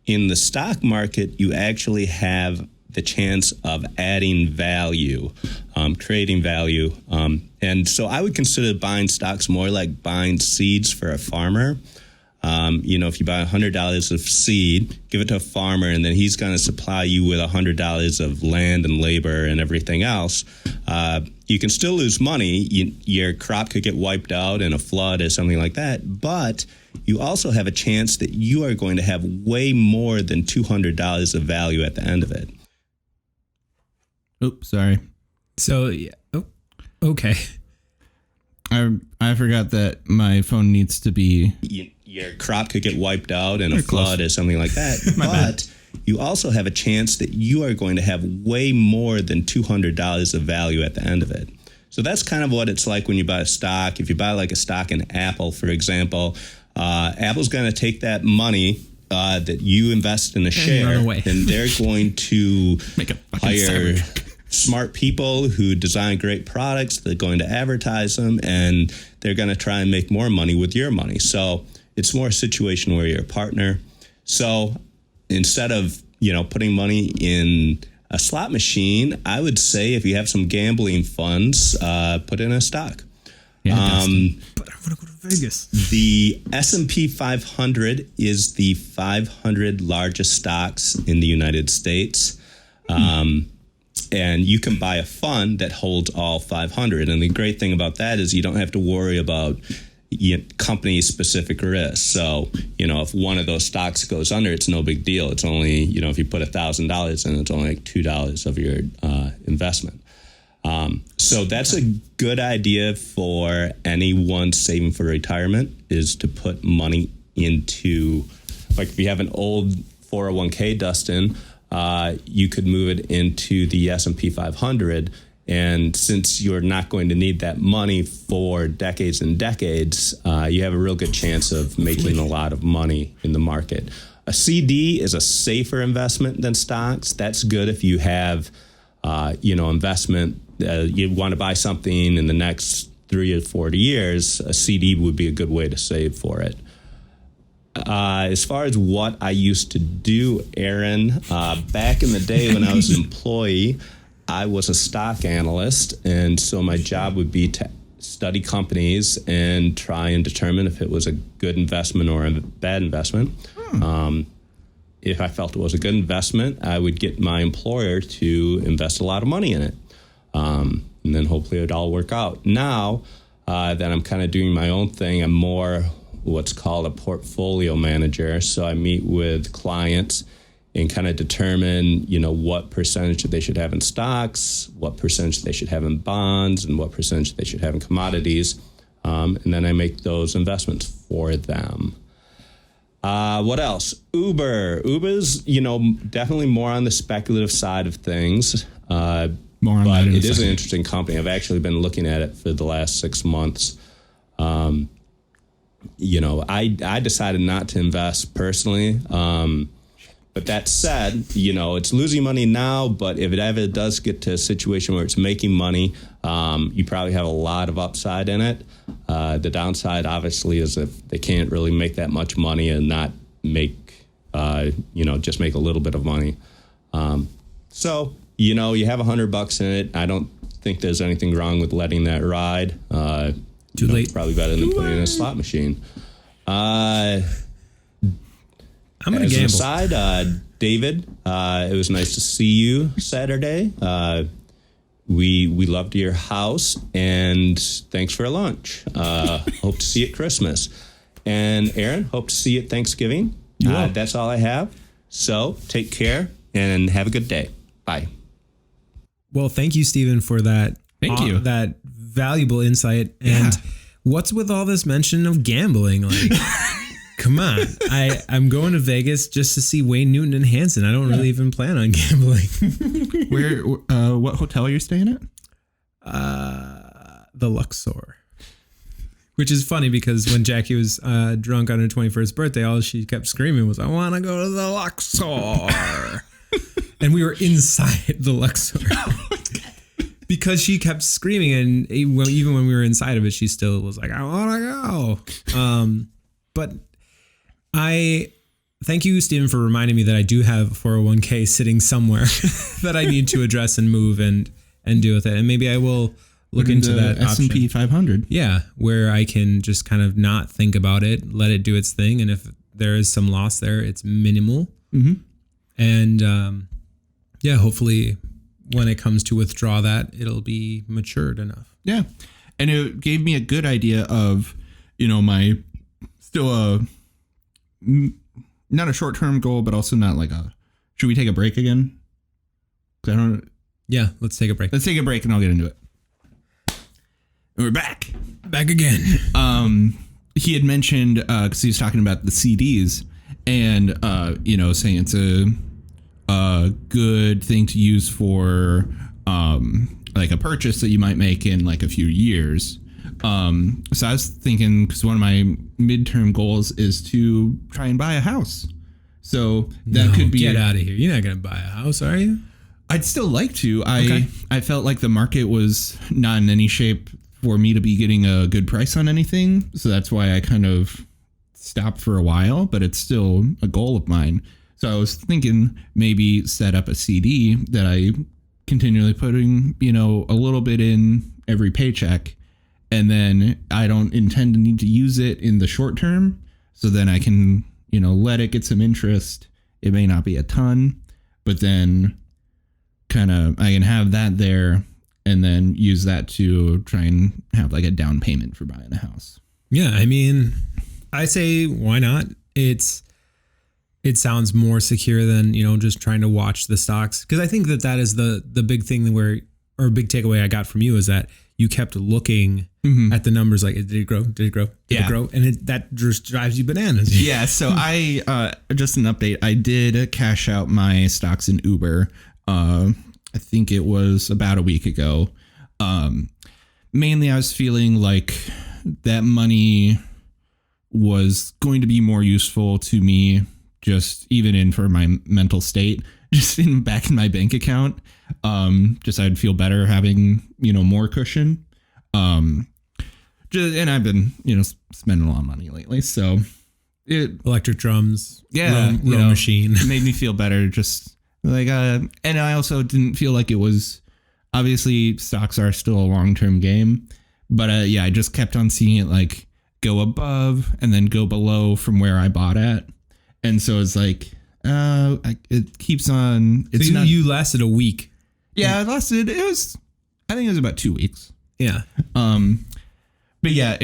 In the stock market, you actually have the chance of adding value, creating value. And so I would consider buying stocks more like buying seeds for a farmer. You know, if you buy $100 of seed, give it to a farmer, and then he's going to supply you with $100 of land and labor and everything else. You can still lose money. Your crop could get wiped out in a flood or something like that. But you also have a chance that you are going to have way more than $200 of value at the end of it. Oops, sorry. So, yeah. Oh, okay. I forgot that my phone needs to be... Your crop could get wiped out in a flood or something like that. But you also have a chance that you are going to have way more than $200 of value at the end of it. So that's kind of what it's like when you buy a stock. If you buy like a stock in Apple, for example, Apple's going to take that money that you invest in a share, and they're going to hire smart people who design great products. They're going to advertise them, and they're going to try and make more money with your money. So it's more a situation where you're a partner. So instead of, you know, putting money in a slot machine, I would say if you have some gambling funds, put in a stock. Yeah, but I want to go to Vegas. The S&P 500 is the 500 largest stocks in the United States. And you can buy a fund that holds all 500. And the great thing about that is you don't have to worry about company-specific risks. So, you know, if one of those stocks goes under, it's no big deal. It's only, you know, if you put $1,000 in, it's only like $2 of your investment. So that's a good idea for anyone saving for retirement, is to put money into, like if you have an old 401k, Dustin, you could move it into the S&P 500. And since you're not going to need that money for decades and decades, you have a real good chance of making a lot of money in the market. A CD is a safer investment than stocks. That's good if you have, investment. You want to buy something in the next 3 or 4 years, a CD would be a good way to save for it. As far as what I used to do, Aaron, back in the day when I was an employee, I was a stock analyst, and so my job would be to study companies and try and determine if it was a good investment or a bad investment. If I felt it was a good investment, I would get my employer to invest a lot of money in it. And then hopefully it would all work out. Now that I'm kind of doing my own thing, I'm more what's called a portfolio manager. So I meet with clients and kind of determine, what percentage they should have in stocks, what percentage they should have in bonds, and what percentage they should have in commodities. And then I make those investments for them. What else? Uber's, definitely more on the speculative side of things. But it is an interesting company. I've actually been looking at it for the last 6 months. I decided not to invest personally. But that said, it's losing money now, but if it ever does get to a situation where it's making money, you probably have a lot of upside in it. The downside, obviously, is if they can't really make that much money and not make, just make a little bit of money. So, you have $100 in it. I don't think there's anything wrong with letting that ride. Too late. It's probably better than putting it in a slot machine. I'm going to gamble. As an aside, David, it was nice to see you Saturday. We loved your house, and thanks for lunch. Hope to see you at Christmas. And Aaron, hope to see you at Thanksgiving. That's all I have. So take care and have a good day. Bye. Well, thank you, Stephen, for that. Thank you. That valuable insight. And what's with all this mention of gambling? Like, come on. I'm going to Vegas just to see Wayne Newton and Hanson. I don't really even plan on gambling. What hotel are you staying at? The Luxor. Which is funny because when Jackie was drunk on her 21st birthday, all she kept screaming was, "I want to go to the Luxor." And we were inside the Luxor. Because she kept screaming, and even when we were inside of it, she still was like, "I want to go." But I thank you, Stephen, for reminding me that I do have a 401k sitting somewhere that I need to address and move and deal with it. And maybe I will look into that S&P 500. Yeah, where I can just kind of not think about it, let it do its thing. And if there is some loss there, it's minimal. Mm-hmm. And hopefully when it comes to withdraw that, it'll be matured enough. Yeah. And it gave me a good idea of, my still not a short-term goal, but also not like should we take a break again? Yeah, let's take a break. Let's take a break and I'll get into it. And we're back again. He had mentioned, cause he was talking about the CDs and, saying it's a good thing to use for, like a purchase that you might make in like a few years. So I was thinking, because one of my midterm goals is to try and buy a house. So that could be... Get out of here. You're not going to buy a house, are you? I'd still like to. I felt like the market was not in any shape for me to be getting a good price on anything. So that's why I kind of stopped for a while, but it's still a goal of mine. So I was thinking maybe set up a CD that I continually putting, a little bit in every paycheck. And then I don't intend to need to use it in the short term. So then I can, let it get some interest. It may not be a ton, but then kind of I can have that there and then use that to try and have like a down payment for buying a house. Yeah. I mean, I say, why not? It sounds more secure than, just trying to watch the stocks. Cause I think that is the big thing or big takeaway I got from you is that you kept looking at the numbers like, did it grow? Did it grow? Did it grow? And that just drives you bananas. Yeah. So I, just an update, I did cash out my stocks in Uber. I think it was about a week ago. Mainly I was feeling like that money was going to be more useful to me, just even in for my mental state, just back in my bank account. Just I'd feel better having, more cushion. and I've been, spending a lot of money lately. So electric drums, row machine made me feel better. Just like, and I also didn't feel like it was, obviously stocks are still a long-term game, but I just kept on seeing it like go above and then go below from where I bought at. And so it's like, it keeps on. It's so you lasted a week. Yeah, I think it was about 2 weeks. Yeah. But yeah,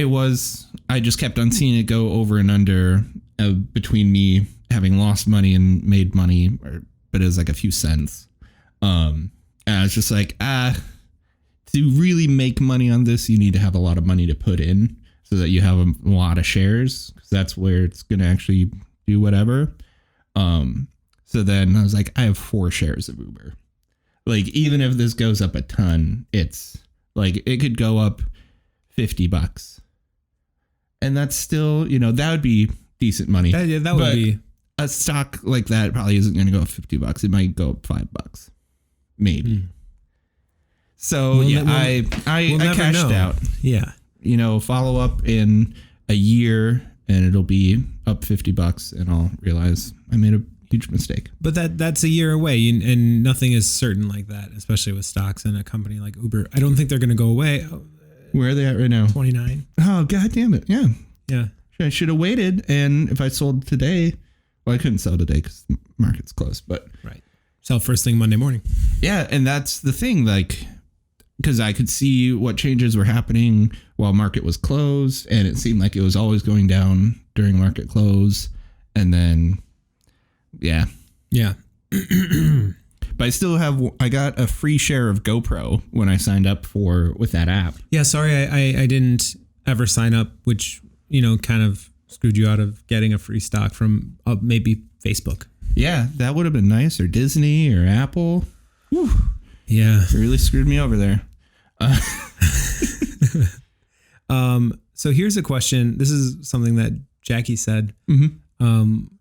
I just kept on seeing it go over and under between me having lost money and made money, but it was like a few cents. And I was just like, to really make money on this, you need to have a lot of money to put in so that you have a lot of shares, because that's where it's going to actually do whatever. So then I was like, I have 4 shares of Uber. Like, even if this goes up a ton, it's like, it could go up $50. And that's still, that would be decent money. That would be. A stock like that probably isn't going to go up $50. It might go up $5, maybe. So I cashed out. Yeah. Follow up in a year and it'll be up $50 and I'll realize I made a huge mistake. But that's a year away, and nothing is certain like that, especially with stocks in a company like Uber. I don't think they're going to go away. Where are they at right now? 29. Oh, God damn it. Yeah. Yeah. I should have waited. And if I sold today, well, I couldn't sell today because the market's closed, but. Right. Sell first thing Monday morning. Yeah. And that's the thing, like, because I could see what changes were happening while market was closed. And it seemed like it was always going down during market close. And then, yeah. Yeah. But I got a free share of GoPro when I signed up with that app. Yeah, sorry, I didn't ever sign up, which, kind of screwed you out of getting a free stock from maybe Facebook. Yeah, that would have been nice, or Disney or Apple. Whew. Yeah. It really screwed me over there. So here's a question. This is something that Jackie said,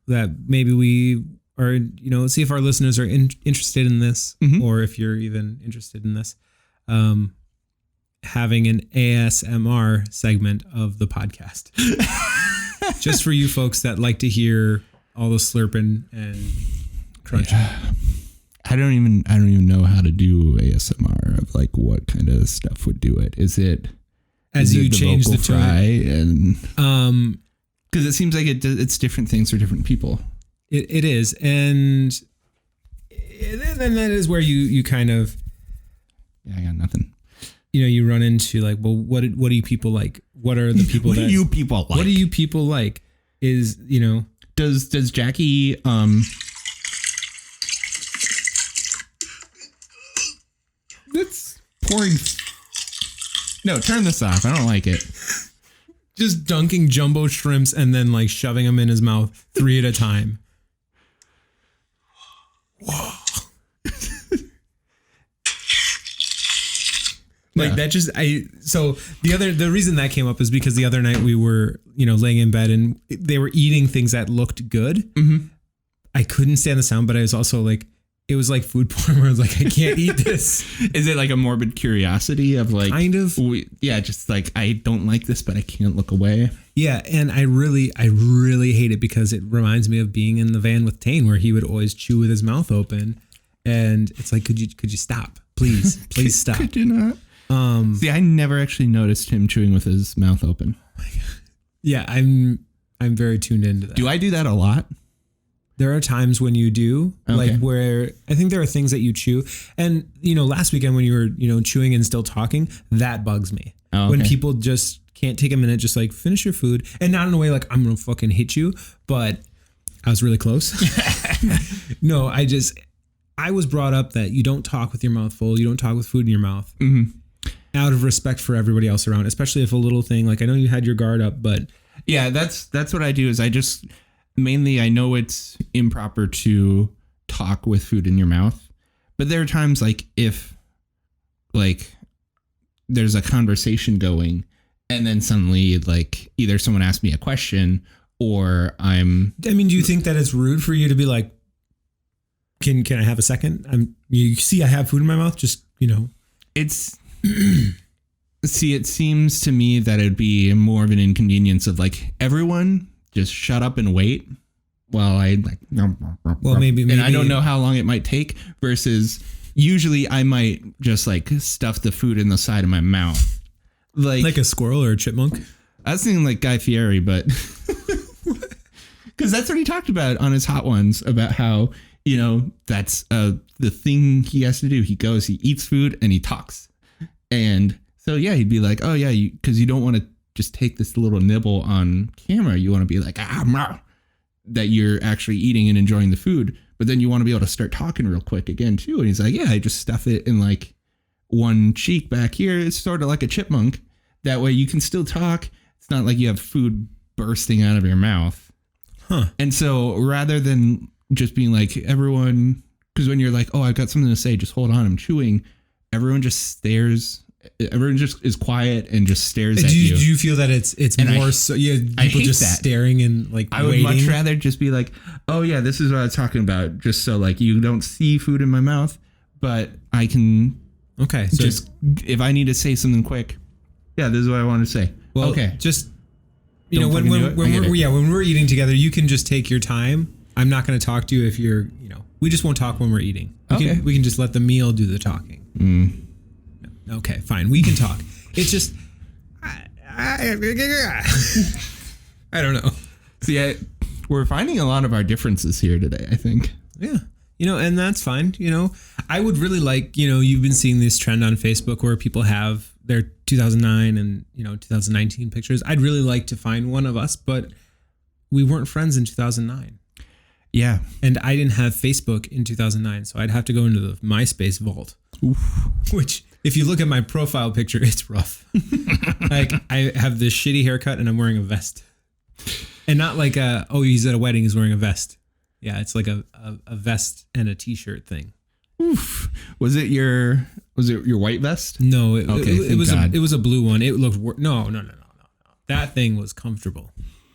that maybe we or, see if our listeners are interested in this, or if you're even interested in this, having an ASMR segment of the podcast. Just for you folks that like to hear all the slurping and crunching. Yeah. I don't even know how to do ASMR of like what kind of stuff would do it. Is it as you change the tone? And because it seems like it's different things for different people. It is, and then that is where you kind of. Yeah, I got nothing. You run into like, well, what do you people like? What are the people? What do you people like? What do you people like? Is Does Jackie That's pouring. No, turn this off. I don't like it. Just dunking jumbo shrimps and then like shoving them in his mouth 3 at a time. Whoa. Like that just so the reason that came up is because the other night we were, laying in bed and they were eating things that looked good. Mm-hmm. I couldn't stand the sound, but I was also like, it was like food porn where I was like, I can't eat this. Is it like a morbid curiosity of like, kind of? Just like, I don't like this, but I can't look away. Yeah. And I really hate it because it reminds me of being in the van with Tane where he would always chew with his mouth open. And it's like, could you stop? Please stop. Could you not? See, I never actually noticed him chewing with his mouth open. Yeah, I'm very tuned into that. Do I do that a lot? There are times when you do, like where I think there are things that you chew. And, last weekend when you were, chewing and still talking, that bugs me. Oh, okay. When people just can't take a minute, just like finish your food, and not in a way like I'm going to fucking hit you, but I was really close. No, I was brought up that you don't talk with your mouth full. You don't talk with food in your mouth. Mm-hmm. Out of respect for everybody else around, especially if a little thing, like I know you had your guard up, but yeah, that's what I do is I just mainly, I know it's improper to talk with food in your mouth, but there are times like if like there's a conversation going and then suddenly like either someone asks me a question or do you think that it's rude for you to be like, can I have a second? You see I have food in my mouth, just, it's See, it seems to me that it'd be more of an inconvenience of like everyone just shut up and wait while I like. Well, maybe. And I don't know how long it might take. Versus usually I might just like stuff the food in the side of my mouth, like a squirrel or a chipmunk. I was thinking like Guy Fieri, but because that's what he talked about on his Hot Ones about how, you know, that's the thing he has to do. He goes, he eats food and he talks. And so, yeah, he'd be like, oh, yeah, because you don't want to just take this little nibble on camera. You want to be like, that you're actually eating and enjoying the food. But then you want to be able to start talking real quick again, too. And he's like, yeah, I just stuff it in like one cheek back here. It's sort of like a chipmunk. That way you can still talk. It's not like you have food bursting out of your mouth. Huh. And so rather than just being like everyone, because when you're like, oh, I've got something to say, just hold on, I'm chewing. Everyone just stares. Everyone just is quiet and just stares at you. Do you feel that it's and more so? Yeah, people just that. Staring and like I would waiting. Much rather just be like, oh yeah, this is what I was talking about. Just so like you don't see food in my mouth, but I can. Okay, so just if I need to say something quick, yeah, this is what I want to say. Well, okay, just you know when we're eating together, you can just take your time. I'm not going to talk to you if you're, you know, we just won't talk when we're eating. We can just let the meal do the talking. Okay, fine. We can talk. It's just, I don't know. See, we're finding a lot of our differences here today, I think. Yeah. You know, and that's fine. You know, I would really like, you know, you've been seeing this trend on Facebook where people have their 2009 and, you know, 2019 pictures. I'd really like to find one of us, but we weren't friends in 2009. Yeah. And I didn't have Facebook in 2009, so I'd have to go into the MySpace vault. Oof. Which, if you look at my profile picture, it's rough. Like, I have this shitty haircut and I'm wearing a vest. And not like he's at a wedding, he's wearing a vest. Yeah, it's like a vest and a t-shirt thing. Oof. Was it your white vest? No, it was a blue one. It looked no. That thing was comfortable.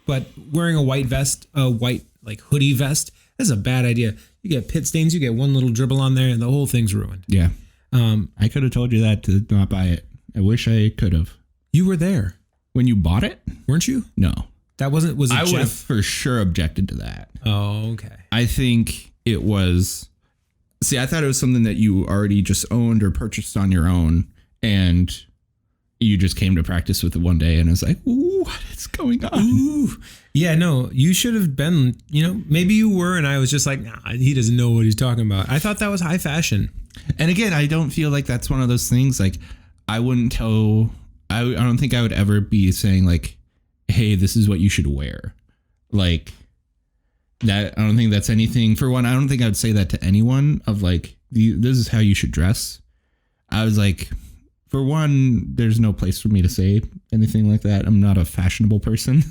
But wearing a white vest, a white like hoodie vest, that's a bad idea. You get pit stains, you get one little dribble on there and the whole thing's ruined. Yeah. I could have told you that to not buy it. I wish I could have. You were there. When you bought it? Weren't you? No. Was it I Jeff? would have for sure objected to that. Oh, okay. I think it was... See, I thought it was something that you already just owned or purchased on your own, and you just came to practice with it one day, and I was like, ooh, what is going on? Ooh. Yeah, no, you should have been, you know, maybe you were, and I was just like, nah, he doesn't know what he's talking about. I thought that was high fashion. And again, I don't feel like that's one of those things, like, I wouldn't tell... I don't think I would ever be saying, like, hey, this is what you should wear. Like... That I don't think that's anything. For one, I don't think I would say that to anyone of like, this is how you should dress. I was like, for one, there's no place for me to say anything like that. I'm not a fashionable person.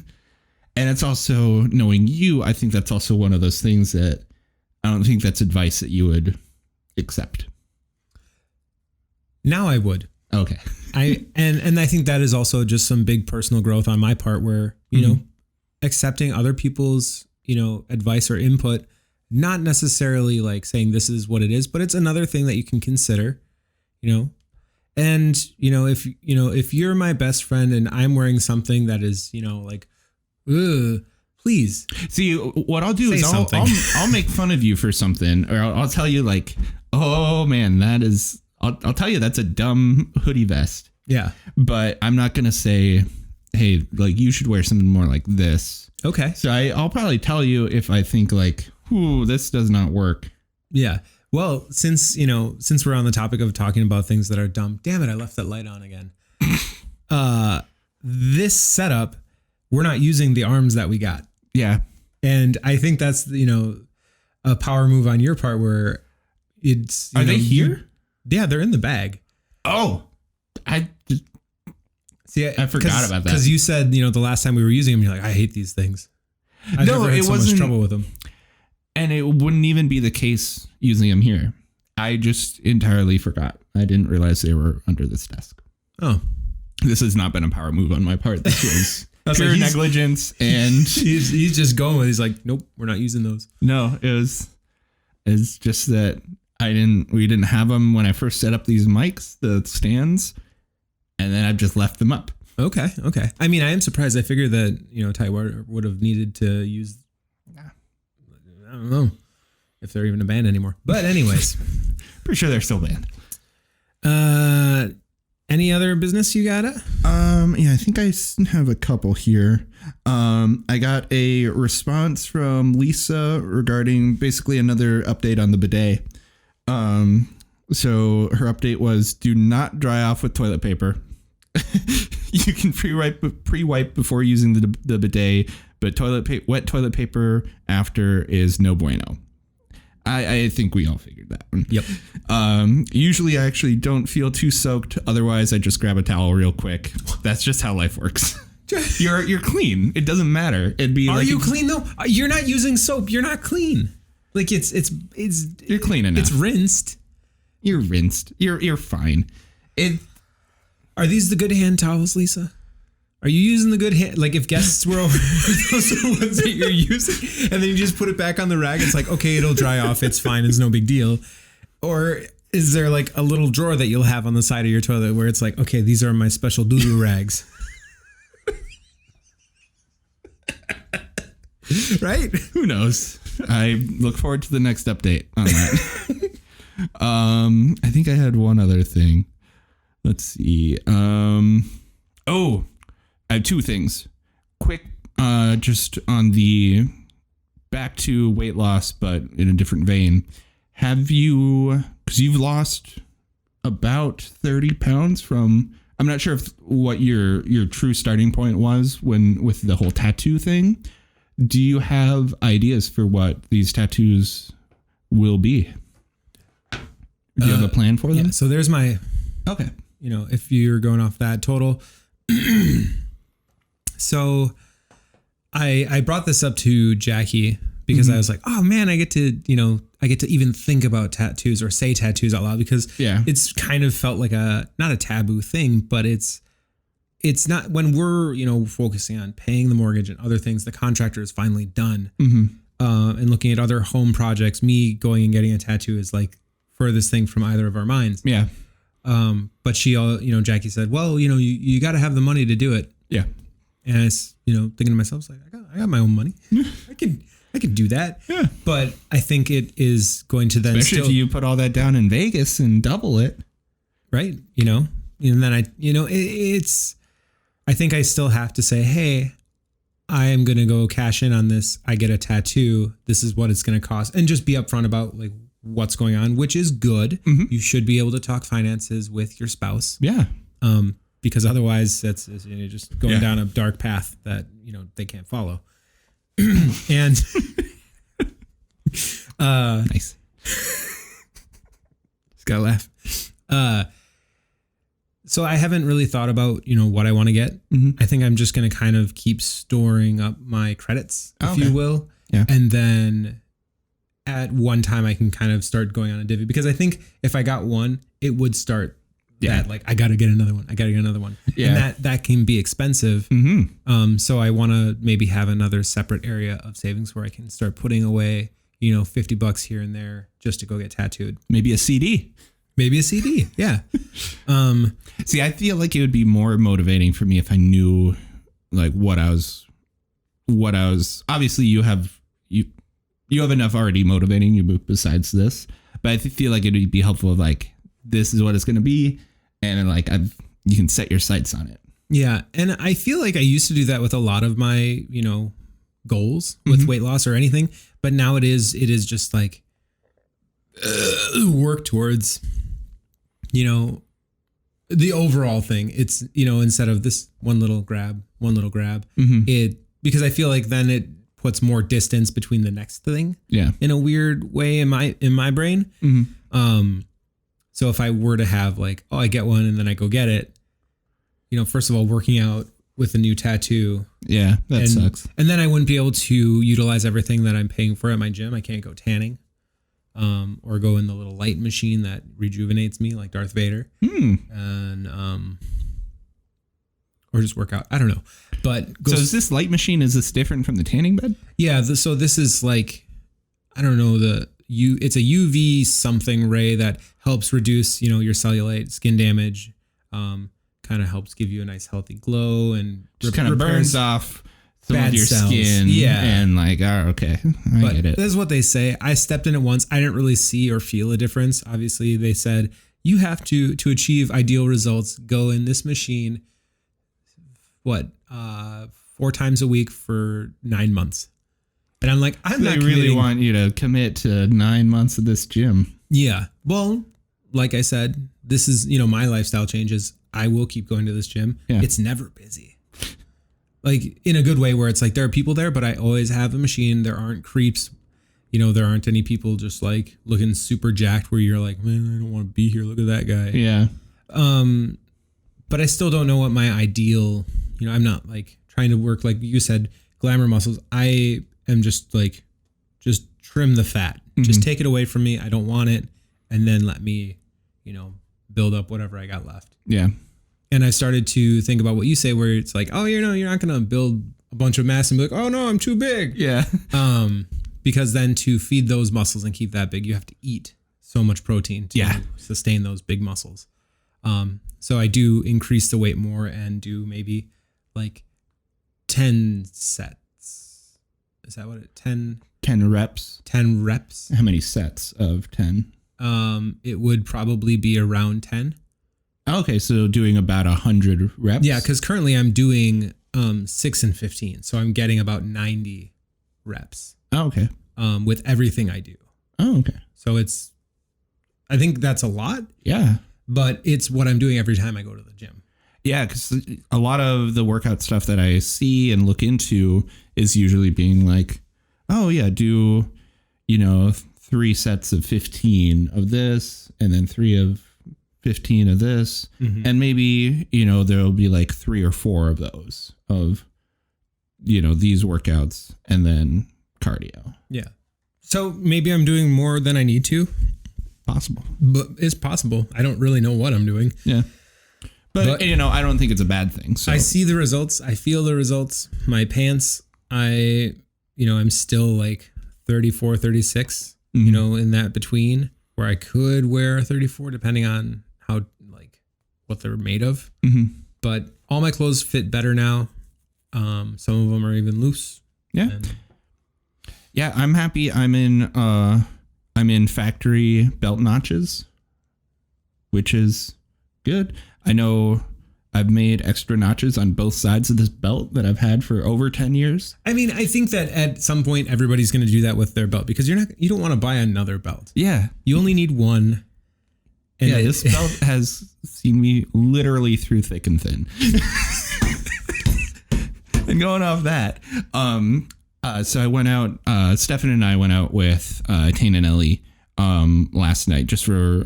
And it's also knowing you. I think that's also one of those things that I don't think that's advice that you would accept. Now I would. Okay. And I think that is also just some big personal growth on my part where, you know, accepting other people's, you know, advice or input, not necessarily like saying this is what it is, but it's another thing that you can consider, you know. And, if you're my best friend and I'm wearing something that is, you know, like, please. See, what I'll do is I'll make fun of you for something, or I'll tell you like, oh man, that is, I'll tell you that's a dumb hoodie vest. Yeah. But I'm not going to say, hey, like you should wear something more like this. Okay. So I'll probably tell you if I think like, ooh, this does not work. Yeah. Well, since we're on the topic of talking about things that are dumb, damn it, I left that light on again. This setup, we're not using the arms that we got. Yeah. And I think that's, a power move on your part where it's... Are they here? Yeah, they're in the bag. Oh, I forgot about that. Because you said, the last time we were using them, you're like, I hate these things. I've never had so much trouble with them. And it wouldn't even be the case using them here. I just entirely forgot. I didn't realize they were under this desk. Oh. This has not been a power move on my part. This was pure negligence. And he's just going with, he's like, nope, we're not using those. No, it's just that we didn't have them when I first set up these mics, the stands. and then I've just left them up. Okay. I mean, I am surprised. I figured that, Tightwater would have needed to use, I don't know if they're even a band anymore. But anyways. Pretty sure they're still banned. Any other business you got? Yeah, I think I have a couple here. I got a response from Lisa regarding basically another update on the bidet. So her update was, do not dry off with toilet paper. You can pre-wipe before using the bidet, but wet toilet paper after is no bueno. I think we all figured that one. Yep. Usually I actually don't feel too soaked. Otherwise, I just grab a towel real quick. That's just how life works. You're clean. It doesn't matter. Are you clean though? You're not using soap. You're not clean. Like you're clean enough. It's rinsed. You're rinsed. You're fine. Are these the good hand towels, Lisa? Are you using the good hand? Like if guests were over, those are the ones that you're using, and then you just put it back on the rag. It's like, okay, it'll dry off. It's fine. It's no big deal. Or is there like a little drawer that you'll have on the side of your toilet where it's like, okay, these are my special doo-doo rags. Right? Who knows? I look forward to the next update on that. I think I had one other thing. Let's see. I have two things. Quick, just on the back to weight loss, but in a different vein. Have you, because you've lost about 30 pounds from, I'm not sure what your true starting point was with the whole tattoo thing. Do you have ideas for what these tattoos will be? Do you have a plan for them? Yeah, so there's my, okay. If you're going off that total. So I brought this up to Jackie because I was like, oh man, I get to even think about tattoos or say tattoos out loud because it's kind of felt like not a taboo thing, but it's not when we're, focusing on paying the mortgage and other things, the contractor is finally done. And looking at other home projects, me going and getting a tattoo is like furthest thing from either of our minds. Yeah. But she, Jackie said, well, you got to have the money to do it. Yeah. And I was, thinking to myself, like, I got my own money. I can do that. Yeah. But I think it is going to then especially if you put all that down in Vegas and double it. Right. And then it's, I think I still have to say, hey, I am going to go cash in on this. I get a tattoo. This is what it's going to cost. And just be upfront about like what's going on, which is good. You should be able to talk finances with your spouse. Yeah. Because otherwise that's just going down a dark path that, they can't follow. And nice. Just gotta laugh. So I haven't really thought about, what I want to get. I think I'm just going to kind of keep storing up my credits, if you will. Yeah. And then at one time I can kind of start going on a divvy because I think if I got one, it would start that like, I got to get another one. Yeah. And that can be expensive. So I want to maybe have another separate area of savings where I can start putting away, $50 here and there just to go get tattooed. Maybe a CD. Yeah. See, I feel like it would be more motivating for me if I knew like what I was, obviously you have enough already motivating you besides this, but I feel like it would be helpful of like, this is what it's going to be. And like, you can set your sights on it. Yeah. And I feel like I used to do that with a lot of my, goals with weight loss or anything, but now it is just like work towards, the overall thing. It's, instead of this one little grab, because I feel like then it puts more distance between the next thing. Yeah. In a weird way in my brain. So if I were to have like, I get one and then I go get it, first of all, working out with a new tattoo. Yeah, that sucks. And then I wouldn't be able to utilize everything that I'm paying for at my gym. I can't go tanning. Or go in the little light machine that rejuvenates me like Darth Vader. And or just work out. I don't know. But so is this light machine, is this different from the tanning bed? Yeah, so this is like, I don't know, it's a UV something ray that helps reduce, your cellulite, skin damage, kind of helps give you a nice healthy glow and just kind of burns off some of your cells. skin. Yeah. And like, oh, okay. I get it. That's what they say. I stepped in it once. I didn't really see or feel a difference. Obviously, they said you have to achieve ideal results, go in this machine, 4 times a week for 9 months. And I'm like, I'm not really committing. want you to commit to 9 months of this gym. Yeah. Well, like I said, this is, my lifestyle changes. I will keep going to this gym. Yeah. It's never busy. Like in a good way where it's like there are people there, but I always have a machine. There aren't creeps. There aren't any people just like looking super jacked where you're like, man, I don't want to be here. Look at that guy. Yeah. But I still don't know what my ideal, I'm not like trying to work, like you said, glamour muscles. I am just like, just trim the fat, just take it away from me. I don't want it. And then let me, build up whatever I got left. Yeah. And I started to think about what you say, where it's like, oh, you're not going to build a bunch of mass and be like, oh no, I'm too big. Yeah. Because then to feed those muscles and keep that big, you have to eat so much protein to sustain those big muscles. So I do increase the weight more and do maybe like 10 sets. Is that what it? 10 reps. 10 reps. How many sets of 10? It would probably be around 10. Okay, so doing about 100 reps. Yeah, because currently I'm doing 6 and 15, so I'm getting about 90 reps. Oh, okay. With everything I do. Oh, okay. So I think that's a lot. Yeah. But it's what I'm doing every time I go to the gym. Yeah, because a lot of the workout stuff that I see and look into is usually being like, oh yeah, do 3 sets of 15 of this, and then 3 of 15 of this, and maybe there'll be like 3 or 4 of those of these workouts, and then cardio. Yeah. So maybe I'm doing more than I need to. Possible. But it's possible. I don't really know what I'm doing. Yeah. But I don't think it's a bad thing. So I see the results. I feel the results. My pants, I'm still like 34, 36, in that between, where I could wear 34 depending on how, like, what they're made of. Mm-hmm. But all my clothes fit better now. Some of them are even loose. Yeah. Yeah, I'm happy. I'm in factory belt notches, which is good. I know I've made extra notches on both sides of this belt that I've had for over 10 years. I mean, I think that at some point everybody's going to do that with their belt, because you don't want to buy another belt. Yeah. You only need one. And this belt has seen me literally through thick and thin. And going off that, so I went out, Stefan and I went out with Tane and Ellie last night just for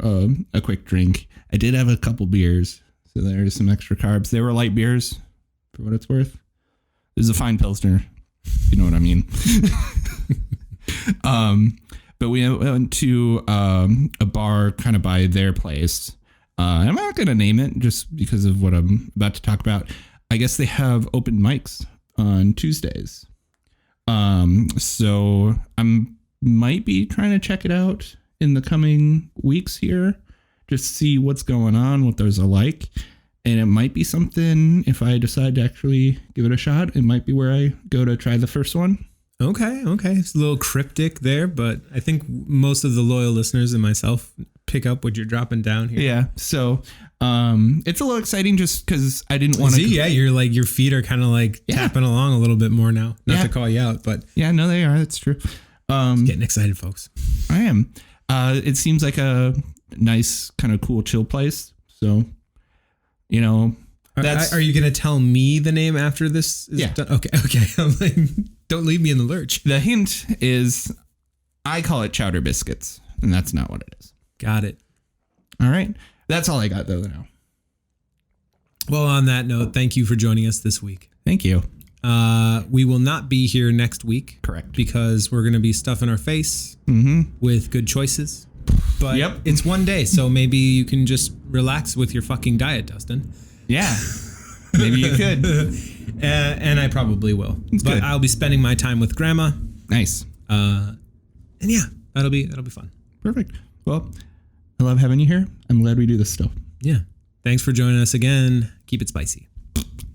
a quick drink. I did have a couple beers, so there's some extra carbs. They were light beers, for what it's worth. This is a fine Pilsner, if you know what I mean. But we went to a bar kind of by their place. I'm not going to name it just because of what I'm about to talk about. I guess they have open mics on Tuesdays. So might be trying to check it out in the coming weeks here, just see what's going on, what those are like. And it might be something, if I decide to actually give it a shot, it might be where I go to try the first one. Okay. It's a little cryptic there, but I think most of the loyal listeners and myself pick up what you're dropping down here. Yeah. So it's a little exciting just because I didn't want to. Yeah, you're like, your feet are kind of like tapping along a little bit more now. Not to call you out, but. Yeah, no, they are. That's true. Getting excited, folks. I am. It seems like a nice, kind of cool, chill place. So, are you going to tell me the name after this is done? Okay. I'm like, don't leave me in the lurch. The hint is I call it chowder biscuits, and that's not what it is. Got it. All right. That's all I got, though, now. Well, on that note, thank you for joining us this week. Thank you. We will not be here next week. Correct. Because we're going to be stuffing our face with good choices. But it's one day, so maybe you can just relax with your fucking diet, Dustin. Yeah. Maybe you could. And I probably will. But good. I'll be spending my time with Grandma. Nice. And yeah, that'll be fun. Perfect. Well, I love having you here. I'm glad we do this still. Yeah. Thanks for joining us again. Keep it spicy.